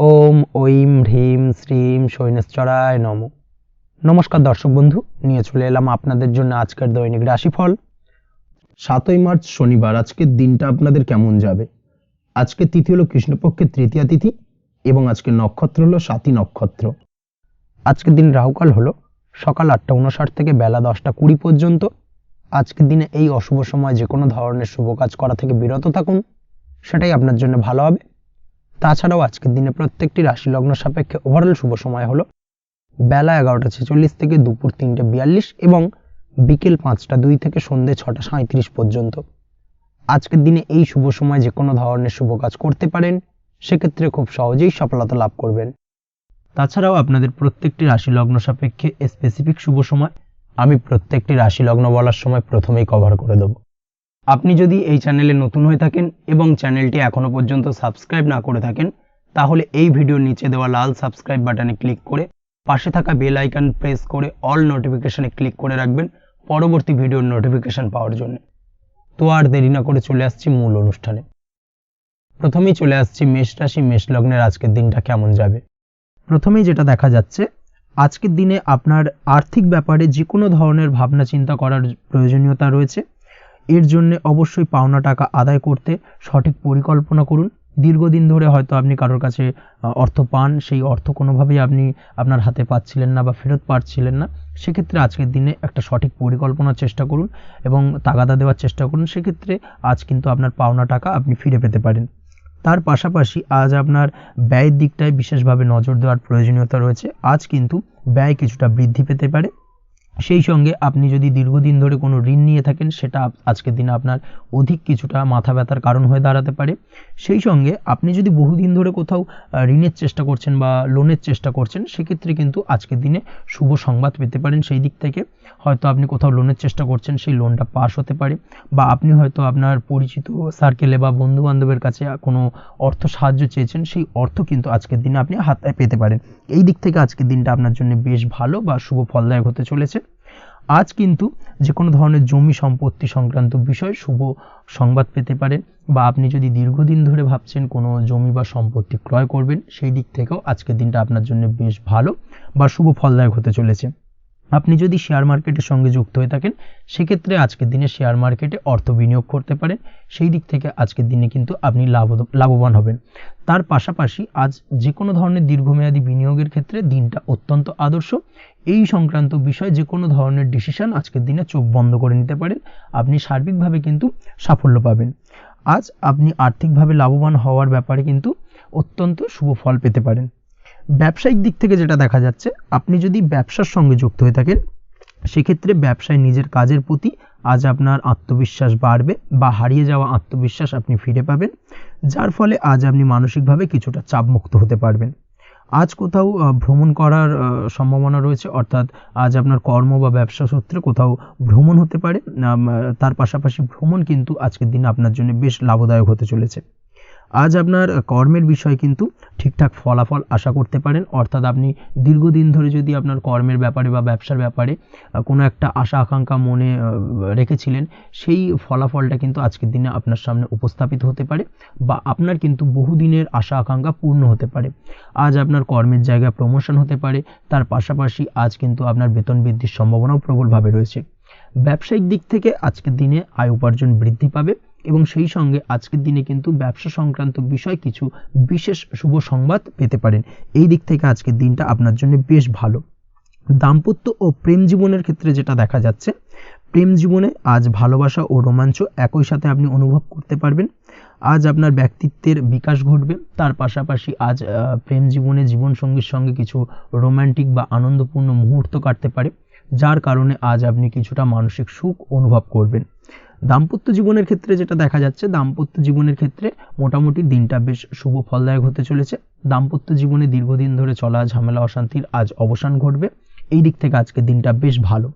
ওম ঐম হ্রিম শ্রীম শৈনেশ্বরায় নমঃ। নমস্কার দর্শক বন্ধু, নিয়ে চলে এলাম আপনাদের জন্য আজকের দৈনিক রাশিফল। 7ই মার্চ শনিবার আজকের দিনটা আপনাদের কেমন যাবে। আজকের তিথি হলো কৃষ্ণপক্ষের তৃতীয়া তিথি এবং আজকের নক্ষত্র হলো স্বাতী নক্ষত্র। আজকের দিন রাহুকাল হলো সকাল 8:59 থেকে বেলা 10:20 পর্যন্ত। আজকের দিনে এই অশুভ সময় যে কোনো ধরনের শুভ কাজ করা থেকে বিরত থাকুন, সেটাই আপনার জন্য ভালো হবে। তাছাড়াও আজকের দিনে প্রত্যেকটি রাশি লগ্ন সাপেক্ষে ওভারঅল শুভ সময় হলো বেলা 11:46 থেকে দুপুর 3:42 এবং বিকেল 5:02 থেকে সন্ধ্যে 6:37 পর্যন্ত। আজকের দিনে এই শুভ সময় যে কোনো ধরনের শুভ কাজ করতে পারেন, সেক্ষেত্রে খুব সহজেই সফলতা লাভ করবেন। তাছাড়াও আপনাদের প্রত্যেকটি রাশি লগ্ন সাপেক্ষে স্পেসিফিক শুভ সময় আমি প্রত্যেকটি রাশি লগ্ন বলার সময় প্রথমেই কভার করে দেব। আপনি যদি এই চ্যানেলে নতুন হয়ে থাকেন এবং চ্যানেলটি এখনো পর্যন্ত সাবস্ক্রাইব না করে থাকেন, তাহলে এই ভিডিওর নিচে দেওয়া লাল সাবস্ক্রাইব বাটনে ক্লিক করে পাশে থাকা বেল আইকন প্রেস করে অল নোটিফিকেশনে ক্লিক করে রাখবেন পরবর্তী ভিডিওর নোটিফিকেশন পাওয়ার জন্য। তো আর দেরি না করে চলে আসছি মূল অনুষ্ঠানে। প্রথমেই চলে আসছি মেষ রাশি মেষ লগ্নের আজকের দিনটা কেমন যাবে। প্রথমেই যেটা দেখা যাচ্ছে, আজকের দিনে আপনার আর্থিক ব্যাপারে যে কোনো ধরনের ভাবনা চিন্তা করার প্রয়োজনীয়তা রয়েছে। এর জন্য অবশ্যই পাওনা টাকা আদায় করতে সঠিক পরিকল্পনা করুন। দীর্ঘদিন ধরে হয়তো আপনি কারোর কাছে অর্থ পান, সেই অর্থ কোনোভাবেই আপনি আপনার হাতে পাচ্ছিলেন না বা ফেরত পাচ্ছিলেন না। সেক্ষেত্রে আজকের দিনে একটা সঠিক পরিকল্পনার চেষ্টা করুন এবং তাগাদা দেওয়ার চেষ্টা করুন। সেক্ষেত্রে আজ কিন্তু আপনার পাওনা টাকা আপনি ফিরে পেতে পারেন। তার পাশাপাশি আজ আপনার ব্যয়ের দিকটায় বিশেষভাবে নজর দেওয়ার প্রয়োজনীয়তা রয়েছে। আজ কিন্তু ব্যয় কিছুটা বৃদ্ধি পেতে পারে। সেই সঙ্গে আপনি যদি দীর্ঘদিন ধরে কোনো ঋণ নিয়ে থাকেন, সেটা আজকের দিনে আপনার অধিক কিছুটা মাথা ব্যথার কারণ হয়ে দাঁড়াতে পারে। সেই সঙ্গে আপনি যদি বহুদিন ধরে কোথাও ঋণের চেষ্টা করছেন বা লোনের চেষ্টা করছেন, সেক্ষেত্রে কিন্তু আজকের দিনে শুভ সংবাদ পেতে পারেন। সেই দিক থেকে হয়তো আপনি কোথাও লোনের চেষ্টা করছেন, সেই লোনটা পাস হতে পারে, বা আপনি হয়তো আপনার পরিচিত সার্কেলে বা বন্ধু বান্ধবের কাছে কোনো অর্থ সাহায্য চেয়েছেন, সেই অর্থ কিন্তু আজকের দিনে আপনি হাতে পেতে পারেন। এই দিক থেকে আজকের দিনটা আপনার জন্য বেশ ভালো বা শুভ ফলদায়ক হতে চলেছে। আজ কিন্তু যে কোনো ধরনের জমি সম্পত্তি সংক্রান্ত বিষয় শুভ সংবাদ পেতে পারেন, বা আপনি যদি দীর্ঘদিন ধরে ভাবছেন কোনো জমি বা সম্পত্তি ক্রয় করবেন, সেই দিক থেকেও আজকের দিনটা আপনার জন্য বেশ ভালো বা শুভ ফলদায়ক হতে চলেছে। আপনি যদি শেয়ার মার্কেটের সঙ্গে যুক্ত হয়ে থাকেন, সেক্ষেত্রে আজকের দিনে শেয়ার মার্কেটে অর্থ বিনিয়োগ করতে পারেন। সেই দিক থেকে আজকের দিনে কিন্তু আপনি লাভবান হবেন। তার পাশাপাশি আজ যে কোনো ধরনের দীর্ঘমেয়াদী বিনিয়োগের ক্ষেত্রে দিনটা অত্যন্ত আদর্শ। এই সংক্রান্ত বিষয় যে কোনো ধরনের ডিসিশন আজকের দিনে চোখ বন্ধ করে নিতে পারেন, আপনি সার্বিকভাবে কিন্তু সাফল্য পাবেন। আজ আপনি আর্থিকভাবে লাভবান হওয়ার ব্যাপারে কিন্তু অত্যন্ত শুভ ফল পেতে পারেন। ব্যবসায়িক দিক থেকে যেটা দেখা যাচ্ছে, আপনি যদি ব্যবসার সঙ্গে যুক্ত হয়ে থাকেন, সেক্ষেত্রে ব্যবসায় নিজের কাজের প্রতি আজ আপনার আত্মবিশ্বাস বাড়বে বা হারিয়ে যাওয়া আত্মবিশ্বাস আপনি ফিরে পাবেন, যার ফলে আজ আপনি মানসিকভাবে কিছুটা চাপমুক্ত হতে পারবেন। আজ কোথাও ভ্রমণ করার সম্ভাবনা রয়েছে, অর্থাৎ আজ আপনার কর্ম বা ব্যবসা সূত্রে কোথাও ভ্রমণ হতে পারে। তার পাশাপাশি ভ্রমণ কিন্তু আজকের দিনে আপনার জন্য বেশ লাভদায়ক হতে চলেছে। আজ আপনার কর্মের বিষয়ে কিন্তু ঠিকঠাক ফলাফল আশা করতে পারেন, অর্থাৎ আপনি দীর্ঘদিন ধরে যদি আপনার কর্মের ব্যাপারে বা ব্যবসার ব্যাপারে কোনো একটা আশা আকাঙ্ক্ষা মনে রেখেছিলেন, সেই ফলাফলটা কিন্তু আজকের দিনে আপনার সামনে উপস্থাপিত হতে পারে, বা আপনার কিন্তু বহুদিনের আশা আকাঙ্ক্ষা পূর্ণ হতে পারে। আজ আপনার কর্মের জায়গায় প্রমোশন হতে পারে। তার পাশাপাশি আজ কিন্তু আপনার বেতন বৃদ্ধির সম্ভাবনাও প্রবলভাবে রয়েছে। ব্যবসায়িক দিক থেকে আজকের দিনে আয় উপার্জন বৃদ্ধি পাবে এবং সেই সঙ্গে আজকের দিনে কিন্তু ব্যবসা সংক্রান্ত বিষয় কিছু বিশেষ শুভ সংবাদ পেতে পারেন। এই দিক থেকে আজকের দিনটা আপনার জন্য বেশ ভালো। দাম্পত্য ও প্রেম জীবনের ক্ষেত্রে যেটা দেখা যাচ্ছে, প্রেম জীবনে আজ ভালোবাসা ও রোমাঞ্চ একই সাথে আপনি অনুভব করতে পারবেন। আজ আপনার ব্যক্তিত্বের বিকাশ ঘটবে। তার পাশাপাশি আজ প্রেম জীবনে জীবনসঙ্গীর সঙ্গে কিছু রোমান্টিক বা আনন্দপূর্ণ মুহূর্ত কাটতে পারে, যার কারণে আজ আপনি কিছুটা মানসিক সুখ অনুভব করবেন। দাম্পত্য জীবনের ক্ষেত্রে যেটা দেখা যাচ্ছে, দাম্পত্য জীবনের ক্ষেত্রে মোটামুটি দিনটা বেশ শুভ ফলদায়ক হতে চলেছে। দাম্পত্য জীবনে দীর্ঘদিন ধরে চলা ঝামেলা অশান্তির আজ অবসান ঘটবে। এই দিক থেকে আজকের দিনটা বেশ ভালো।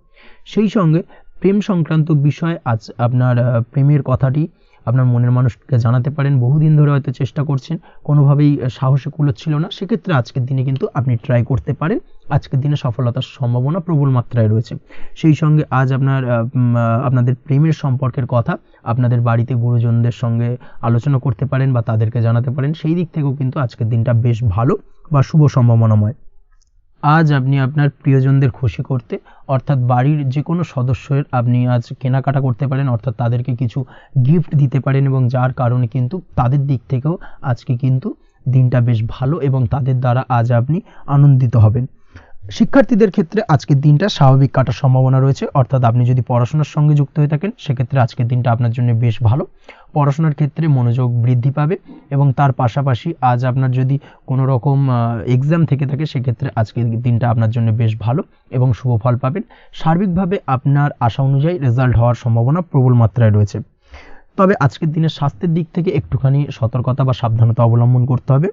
সেই সঙ্গে প্রেম সংক্রান্ত বিষয় আজ আপনার প্রেমের কথাটি আপনার মনের মানুষকে জানাতে পারেন। বহুদিন ধরে হয়তো চেষ্টা করছেন, কোনোভাবেই সাহসে কুলোচ্ছিল না, সেক্ষেত্রে আজকের দিনে কিন্তু আপনি ট্রাই করতে পারেন। আজকের দিনে সফলতার সম্ভাবনা প্রবল মাত্রায় রয়েছে। সেই সঙ্গে আজ আপনাদের প্রেমের সম্পর্কের কথা আপনাদের বাড়িতে গুরুজনদের সঙ্গে আলোচনা করতে পারেন বা তাদেরকে জানাতে পারেন। সেই দিক থেকেও কিন্তু আজকের দিনটা বেশ ভালো বা শুভ সম্ভাবনাময়। আজ আপনি আপনার প্রিয়জনদের খুশি করতে, অর্থাৎ বাড়ির যে কোনো সদস্যের আপনি আজ কেনাকাটা করতে পারেন, অর্থাৎ তাদেরকে কিছু গিফট দিতে পারেন, এবং যার কারণে কিন্তু তাদের দিক থেকেও আজকে কিন্তু দিনটা বেশ ভালো এবং তাদের দ্বারা আজ আপনি আনন্দিত হবেন। শিক্ষার্থীদের ক্ষেত্রে আজকের দিনটা স্বাভাবিক কাটার সম্ভাবনা রয়েছে, অর্থাৎ আপনি যদি পড়াশোনার সঙ্গে যুক্ত হয়ে থাকেন সেক্ষেত্রে আজকের দিনটা আপনার জন্য বেশ ভালো। পড়াশোনার ক্ষেত্রে মনোযোগ বৃদ্ধি পাবে, এবং তার পাশাপাশি আজ আপনার যদি কোনো রকম এক্সাম থেকে থাকে সেক্ষেত্রে আজকের দিনটা আপনার জন্য বেশ ভালো এবং শুভ ফল পাবেন। সার্বিকভাবে আপনার আশা অনুযায়ী রেজাল্ট হওয়ার সম্ভাবনা প্রবল মাত্রায় রয়েছে। তবে আজকের দিনে স্বাস্থ্যের দিক থেকে একটুখানি সতর্কতা বা সাবধানতা অবলম্বন করতে হবে।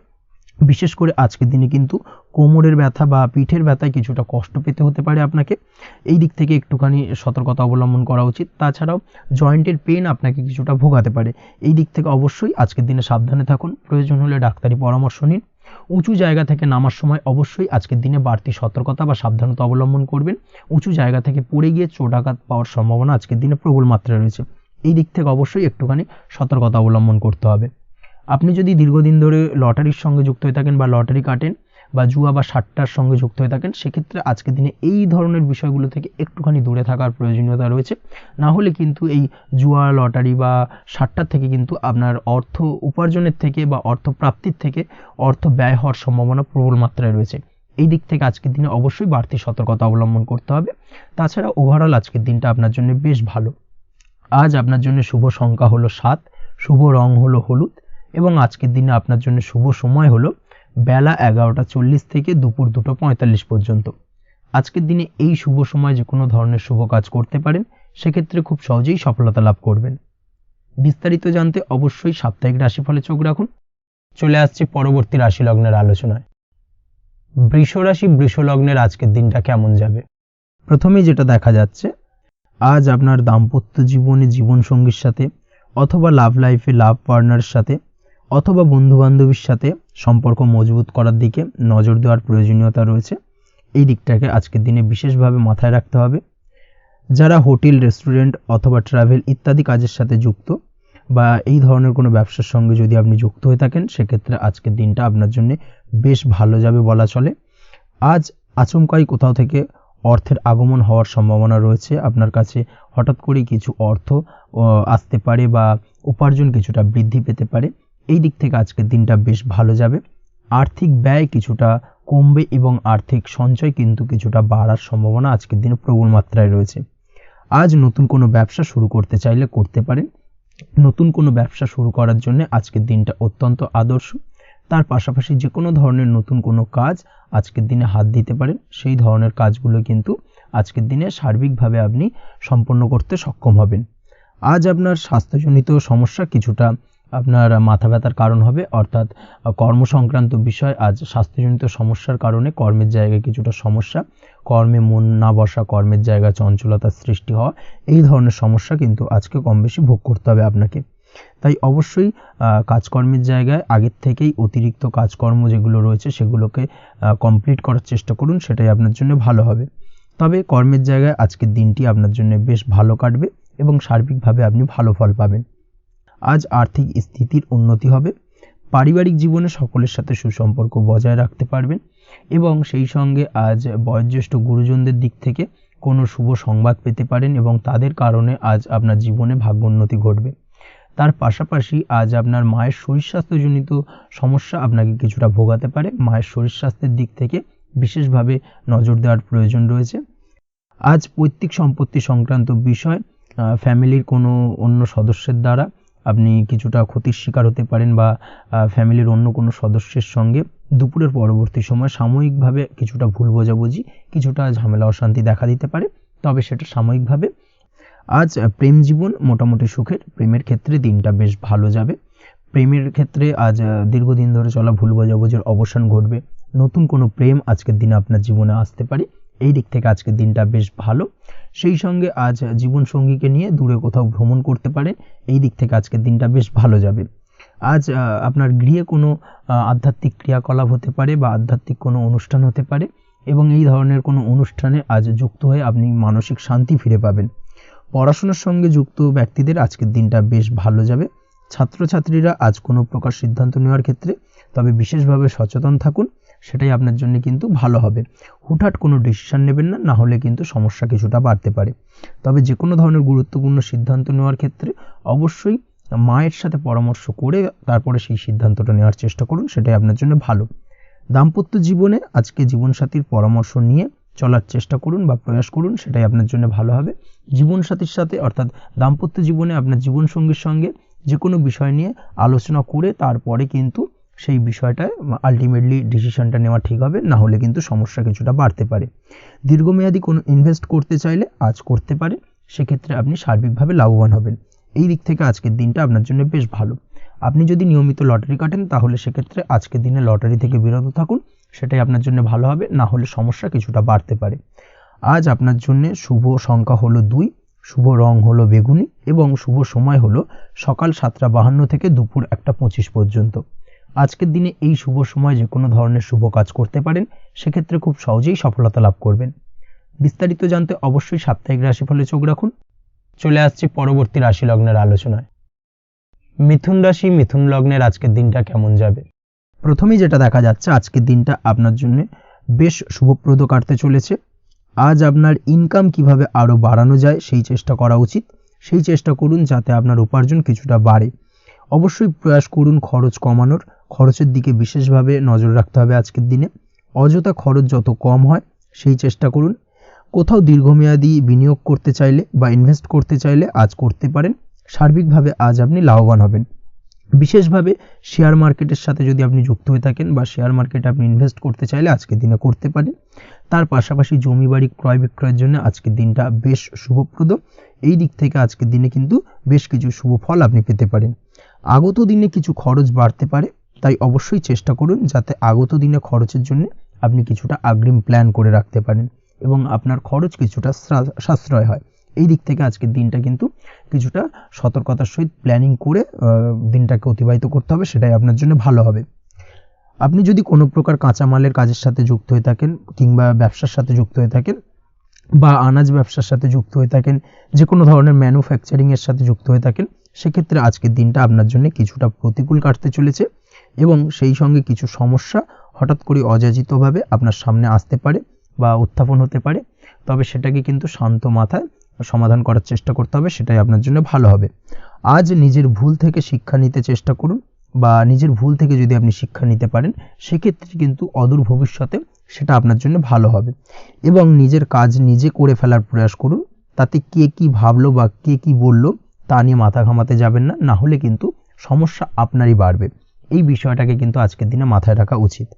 বিশেষ করে আজকের দিনে কিন্তু কোমরের ব্যথা বা পিঠের ব্যথায় কিছুটা কষ্ট পেতে হতে পারে আপনাকে, এই দিক থেকে একটুখানি সতর্কতা অবলম্বন করা উচিত। তাছাড়াও জয়েন্টের পেন আপনাকে কিছুটা ভোগাতে পারে, এই দিক থেকে অবশ্যই আজকের দিনে সাবধানে থাকুন। প্রয়োজন হলে ডাক্তারি পরামর্শ নিন। উঁচু জায়গা থেকে নামার সময় অবশ্যই আজকের দিনে বাড়তি সতর্কতা বা সাবধানতা অবলম্বন করবেন। উঁচু জায়গা থেকে পড়ে গিয়ে চোটাঘাত পাওয়ার সম্ভাবনা আজকের দিনে প্রবল মাত্রায় রয়েছে, এই দিক থেকে অবশ্যই একটুখানি সতর্কতা অবলম্বন করতে হবে। আপনি যদি দীর্ঘদিন ধরে লটারির সঙ্গে যুক্ত হয়ে থাকেন বা লটারি কাটেন বা জুয়া বা সাট্টার সঙ্গে যুক্ত হয়ে থাকেন সেক্ষেত্রে আজকের দিনে এই ধরনের বিষয়গুলো থেকে একটুখানি দূরে থাকার প্রয়োজনীয়তা রয়েছে। না হলে কিন্তু এই জুয়া, লটারি বা সাট্টার থেকে কিন্তু আপনার অর্থ উপার্জনের থেকে বা অর্থ প্রাপ্তির থেকে অর্থ ব্যয় হওয়ার সম্ভাবনা প্রবল মাত্রায় রয়েছে। এই দিক থেকে আজকের দিনে অবশ্যই বাড়তি সতর্কতা অবলম্বন করতে হবে। তাছাড়া ওভারঅল আজকের দিনটা আপনার জন্য বেশ ভালো। আজ আপনার জন্য শুভ সংখ্যা হলো 7, শুভ রং হলো হলুদ, এবং আজকের দিনে আপনার জন্য শুভ সময় হলো বেলা 11:40 থেকে দুপুর 2:45 পর্যন্ত। আজকের দিনে এই শুভ সময় যে কোনো ধরনের শুভ কাজ করতে পারেন, সেক্ষেত্রে খুব সহজেই সফলতা লাভ করবেন। বিস্তারিত জানতে অবশ্যই সাপ্তাহিক রাশিফলে চোখ রাখুন। চলে আসছে পরবর্তী রাশি লগ্নের আলোচনায়। বৃষ রাশি, বৃষ লগ্নের আজকের দিনটা কেমন যাবে? প্রথমেই যেটা দেখা যাচ্ছে, আজ আপনার দাম্পত্য জীবনে জীবনসঙ্গীর সাথে, অথবা লাভ লাইফে লাভ পার্টনারের সাথে, অথবা বন্ধু বান্ধবীর সাথে সম্পর্ক মজবুত করার দিকে নজর দেওয়ার প্রয়োজনীয়তা রয়েছে। এই দিকটাকে আজকের দিনে বিশেষভাবে মাথায় রাখতে হবে। যারা হোটেল, রেস্টুরেন্ট অথবা ট্রাভেল ইত্যাদি কাজের সাথে যুক্ত বা এই ধরনের কোনো ব্যবসার সঙ্গে যদি আপনি যুক্ত হয়ে থাকেন সেক্ষেত্রে আজকের দিনটা আপনার জন্য বেশ ভালো যাবে বলা চলে। আজ আচমকাই কোথাও থেকে অর্থের আগমন হওয়ার সম্ভাবনা রয়েছে। আপনার কাছে হঠাৎ করেই কিছু অর্থ আসতে পারে বা উপার্জন কিছুটা বৃদ্ধি পেতে পারে, এই দিক থেকে আজকের দিনটা বেশ ভালো যাবে। আর্থিক ব্যয় কিছুটা কমবে এবং আর্থিক সঞ্চয় কিন্তু কিছুটা বাড়ার সম্ভাবনা আজকের দিনে প্রবল মাত্রায় রয়েছে। আজ নতুন কোনো ব্যবসা শুরু করতে চাইলে করতে পারেন। নতুন কোনো ব্যবসা শুরু করার জন্য আজকের দিনটা অত্যন্ত আদর্শ। তার পাশাপাশি যে কোনো ধরনের নতুন কোনো কাজ আজকের দিনে হাত দিতে পারেন, সেই ধরনের কাজগুলো কিন্তু আজকের দিনে সার্বিকভাবে আপনি সম্পন্ন করতে সক্ষম হবেন। আজ আপনার স্বাস্থ্যজনিত সমস্যা কিছুটা আপনার মাথা ব্যথার কারণ হবে, অর্থাৎ কর্ম সংক্রান্ত বিষয়। আজ স্বাস্থ্যজনিত সমস্যার কারণে কর্মের জায়গায় কিছুটা সমস্যা, কর্মে মন না বসা, কর্মের জায়গায় চঞ্চলতার সৃষ্টি হওয়া, এই ধরনের সমস্যা কিন্তু আজকে কম বেশি ভোগ করতে হবে আপনাকে। তাই অবশ্যই কাজকর্মের জায়গায় আগের থেকেই অতিরিক্ত কাজকর্ম যেগুলো রয়েছে সেগুলোকে কমপ্লিট করার চেষ্টা করুন, সেটাই আপনার জন্য ভালো হবে। তবে কর্মের জায়গায় আজকের দিনটি আপনার জন্য বেশ ভালো কাটবে এবং সার্বিকভাবে আপনি ভালো ফল পাবেন। আজ আর্থিক স্থিতির উন্নতি হবে। পারিবারিক জীবনে সকলের সাথে সুসম্পর্ক বজায় রাখতে পারবেন, এবং সেই সঙ্গে আজ বয়োজ্যেষ্ঠ গুরুজনদের দিক থেকে কোনো শুভ সংবাদ পেতে পারেন এবং তাদের কারণে আজ আপনার জীবনে ভাগ্যোন্নতি ঘটবে। তার পাশাপাশি আজ আপনার মায়ের শরীর স্বাস্থ্যজনিত সমস্যা আপনাকে কিছুটা ভোগাতে পারে। মায়ের শরীর স্বাস্থ্যের দিক থেকে বিশেষভাবে নজর দেওয়ার প্রয়োজন রয়েছে। আজ পৈতৃক সম্পত্তি সংক্রান্ত বিষয়, ফ্যামিলির কোনো অন্য সদস্যের দ্বারা আপনি কিছুটা ক্ষতির শিকার হতে পারেন, বা ফ্যামিলির অন্য কোনো সদস্যের সঙ্গে দুপুরের পরবর্তী সময় সাময়িকভাবে কিছুটা ভুল বোঝাবুঝি, কিছুটা ঝামেলা অশান্তি দেখা দিতে পারে, তবে সেটা সাময়িকভাবে। আজ প্রেম জীবন মোটামুটি সুখের। প্রেমের ক্ষেত্রে দিনটা বেশ ভালো যাবে। প্রেমের ক্ষেত্রে আজ দীর্ঘদিন ধরে চলা ভুল বোঝাবুঝির অবসান ঘটবে। নতুন কোনো প্রেম আজকের দিনে আপনার জীবনে আসতে পারে, এই দিক থেকে আজকের দিনটা বেশ ভালো। সেই সঙ্গে আজ জীবনসঙ্গীকে নিয়ে দূরে কোথাও ভ্রমণ করতে পারেন। এই দিক থেকে আজকের দিনটা বেশ ভালো যাবে। আজ আপনার গৃহে কোনো আধ্যাত্মিক ক্রিয়াকলাপ হতে পারে বা আধ্যাত্মিক কোনো অনুষ্ঠান হতে পারে এবং এই ধরনের কোনো অনুষ্ঠানে আজ যুক্ত হয়ে আপনি মানসিক শান্তি ফিরে পাবেন। পড়াশোনার সঙ্গে যুক্ত ব্যক্তিদের আজকের দিনটা বেশ ভালো যাবে। ছাত্রছাত্রীরা আজ কোনো প্রকার সিদ্ধান্ত নেওয়ার ক্ষেত্রে তবে বিশেষভাবে সচেতন থাকুন, সেটাই আপনার জন্য কিন্তু ভালো হবে। হুটহাট কোনো ডিসিশন নেবেন না, না হলে কিন্তু সমস্যা কিছুটা বাড়তে পারে। তবে যে কোনো ধরনের গুরুত্বপূর্ণ সিদ্ধান্ত নেওয়ার ক্ষেত্রে অবশ্যই মায়ের সাথে পরামর্শ করে তারপরে সেই সিদ্ধান্তটা নেওয়ার চেষ্টা করুন, সেটাই আপনার জন্য ভালো। দাম্পত্য জীবনে আজকে জীবনসাথীর পরামর্শ নিয়ে চলার চেষ্টা করুন বা প্রয়াস করুন, সেটাই আপনার জন্য ভালো হবে। জীবনসাথীর সাথে অর্থাৎ দাম্পত্য জীবনে আপনার জীবনসঙ্গীর সঙ্গে যে কোনো বিষয় নিয়ে আলোচনা করে তারপরে কিন্তু সেই বিষয়টায় আলটিমেটলি ডিসিশনটা নেওয়া ঠিক হবে, না হলে কিন্তু সমস্যা কিছুটা বাড়তে পারে। দীর্ঘমেয়াদী কোনো ইনভেস্ট করতে চাইলে আজ করতে পারে, সেক্ষেত্রে আপনি সার্বিকভাবে লাভবান হবেন। এই দিক থেকে আজকের দিনটা আপনার জন্য বেশ ভালো। আপনি যদি নিয়মিত লটারি কাটেন তাহলে সেক্ষেত্রে আজকের দিনে লটারি থেকে বিরত থাকুন, সেটাই আপনার জন্য ভালো হবে, না হলে সমস্যা কিছুটা বাড়তে পারে। আজ আপনার জন্য শুভ সংখ্যা হলো 2, শুভ রং হলো বেগুনি এবং শুভ সময় হলো সকাল 7:52 থেকে দুপুর 1:25 পর্যন্ত। আজকের দিনে এই শুভ সময় যে কোনো ধরনের শুভ কাজ করতে পারেন, সেক্ষেত্রে খুব সহজেই সফলতা লাভ করবেন। বিস্তারিত জানতে অবশ্যই সাপ্তাহিক রাশিফলে চোখ রাখুন। চলে আসছি পরবর্তী রাশি লগ্নের আলোচনায়। মিথুন রাশি, মিথুন লগ্নের আজকের দিনটা কেমন যাবে? প্রথমেই যেটা দেখা যাচ্ছে, আজকের দিনটা আপনার জন্য বেশ শুভপ্রদ কাটতে চলেছে। আজ আপনার ইনকাম কিভাবে আরও বাড়ানো যায় সেই চেষ্টা করা উচিত। সেই চেষ্টা করুন যাতে আপনার উপার্জন কিছুটা বাড়ে। অবশ্যই প্রয়াস করুন খরচ কমানোর, খরচের দিকে বিশেষভাবে নজর রাখতে হবে আজকের দিনে। অযথা খরচ যত কম হয় সেই চেষ্টা করুন। কোথাও দীর্ঘমেয়াদী বিনিয়োগ করতে চাইলে বা ইনভেস্ট করতে চাইলে আজ করতে পারেন। সার্বিকভাবে আজ আপনি লাভবান হবেন। বিশেষভাবে শেয়ার মার্কেটের সাথে যদি আপনি যুক্ত হয়ে থাকেন বা শেয়ার মার্কেটে আপনি ইনভেস্ট করতে চাইলে আজকের দিনে করতে পারেন। তার পাশাপাশি জমি বাড়ি ক্রয় বিক্রয়ের জন্য আজকের দিনটা বেশ শুভপ্রদ। এই দিক থেকে আজকের দিনে কিন্তু বেশ কিছু শুভ ফল আপনি পেতে পারেন। আগত দিনে কিছু খরচ বাড়তে পারে, তাই অবশ্যই চেষ্টা করুন যাতে আগত দিনে খরচের জন্য আপনি কিছুটা অগ্রিম প্ল্যান করে রাখতে পারেন এবং আপনার খরচ কিছুটা সাশ্রয় হয়। এই দিক থেকে আজকের দিনটা কিন্তু কিছুটা সতর্কতার সহিত প্ল্যানিং করে দিনটাকে অতিবাহিত করতে হবে, সেটাই আপনার জন্য ভালো হবে। আপনি যদি কোনো প্রকার কাঁচামালের কাজের সাথে যুক্ত হয়ে থাকেন কিংবা ব্যবসার সাথে যুক্ত হয়ে থাকেন বা আনাজ ব্যবসার সাথে যুক্ত হয়ে থাকেন, যে কোনো ধরনের ম্যানুফ্যাকচারিংয়ের সাথে যুক্ত হয়ে থাকেন, সেক্ষেত্রে আজকের দিনটা আপনার জন্য কিছুটা প্রতিকূল কাটতে চলেছে এবং সেই সঙ্গে কিছু সমস্যা হঠাৎ করে অযাচিতভাবে আপনার সামনে আসতে পারে বা উত্থাপন হতে পারে। তবে সেটাকে কিন্তু শান্ত মাথায় সমাধান করার চেষ্টা করতে হবে, সেটাই আপনার জন্য ভালো হবে। আজ নিজের ভুল থেকে শিক্ষা নিতে চেষ্টা করুন বা নিজের ভুল থেকে যদি আপনি শিক্ষা নিতে পারেন, সেক্ষেত্রে কিন্তু অদূর ভবিষ্যতে সেটা আপনার জন্য ভালো হবে এবং নিজের কাজ নিজে করে ফেলার প্রয়াস করুন। তাতে কে কি ভাবলো বা কে কি বলল তা নিয়ে মাথা ঘামাতে যাবেন না, না হলে কিন্তু সমস্যা আপনারই বাড়বে। এই বিষয়টাকে কিন্তু আজকের দিনে মাথায় রাখা উচিত।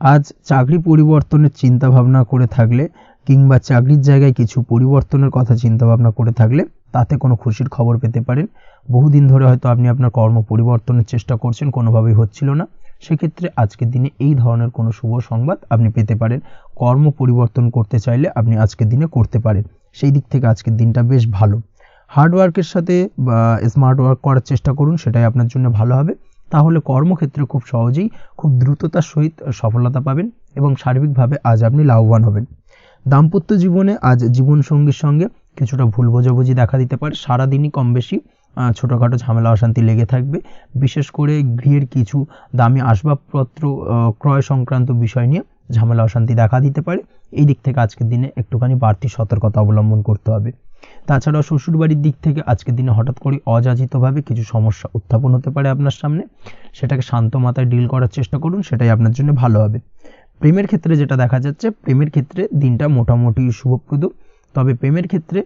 আজ চাকরি পরিবর্তনের চিন্তা ভাবনা করে থাকলে কিংবা চাকরির জায়গায় কিছু পরিবর্তনের কথা চিন্তা ভাবনা করে থাকলে তাতে কোনো খুশির খবর পেতে পারেন। বহুদিন ধরে হয়তো আপনি আপনার কর্ম পরিবর্তনের চেষ্টা করছেন, কোনোভাবেই হচ্ছিল না, সেক্ষেত্রে আজকের দিনে এই ধরনের কোনো শুভ সংবাদ আপনি পেতে পারেন। কর্ম পরিবর্তন করতে চাইলে আপনি আজকের দিনে করতে পারেন। সেই দিক থেকে আজকের দিনটা বেশ ভালো। হার্ডওয়ার্কের সাথে বা স্মার্ট ওয়ার্ক করার চেষ্টা করুন, সেটাই আপনার জন্য ভালো হবে। তাহলে কর্মক্ষেত্রে খুব সহজেই খুব দ্রুততার সহিত সফলতা পাবেন এবং সার্বিকভাবে আজ আপনি লাভবান হবেন। দাম্পত্য জীবনে আজ জীবনসঙ্গীর সঙ্গে কিছুটা ভুল বোঝাবুঝি দেখা দিতে পারে। সারাদিনই কম বেশি ছোটোখাটো ঝামেলা অশান্তি লেগে থাকবে। বিশেষ করে গৃহের কিছু দামি আসবাবপত্র ক্রয় সংক্রান্ত বিষয় নিয়ে ঝামেলা অশান্তি দেখা দিতে পারে। এই দিক থেকে আজকের দিনে একটুখানি বাড়তি সতর্কতা অবলম্বন করতে হবে। তাছাড়াও শ্বশুরবাড়ির দিক থেকে আজকের দিনে হঠাৎ করে অযাচিতভাবে কিছু সমস্যা উত্থাপন হতে পারে আপনার সামনে, সেটাকে শান্ত মাথায় ডিল করার চেষ্টা করুন, সেটাই আপনার জন্য ভালো হবে। প্রেমের ক্ষেত্রে যেটা দেখা যাচ্ছে, প্রেমের ক্ষেত্রে দিনটা মোটামুটি শুভপ্রদ। তবে প্রেমের ক্ষেত্রে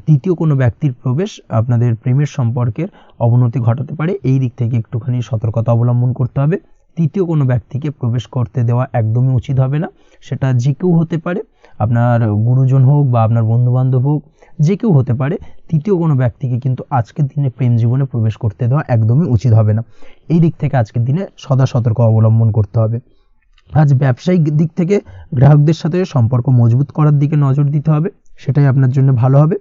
তৃতীয় কোনো ব্যক্তির প্রবেশ আপনাদের প্রেমের সম্পর্কের অবনতি ঘটাতে পারে। এই দিক থেকে একটুখানি সতর্কতা অবলম্বন করতে হবে। তৃতীয় কোনো ব্যক্তিকে প্রবেশ করতে দেওয়া একদমই উচিত হবে না। সেটা যে কেউ হতে পারে, আপনার গুরুজন হোক বা আপনার বন্ধুবান্ধব হোক, যে কেউ হতে পারে। তৃতীয় কোনো ব্যক্তিকে কিন্তু আজকের দিনে প্রেম জীবনে প্রবেশ করতে দেওয়া একদমই উচিত হবে না। এই দিক থেকে আজকের দিনে সদা সতর্ক অবলম্বন করতে হবে। আজ ব্যবসায়িক দিক থেকে গ্রাহকদের সাথে সম্পর্ক মজবুত করার দিকে নজর দিতে হবে, সেটাই আপনার জন্য ভালো হবে।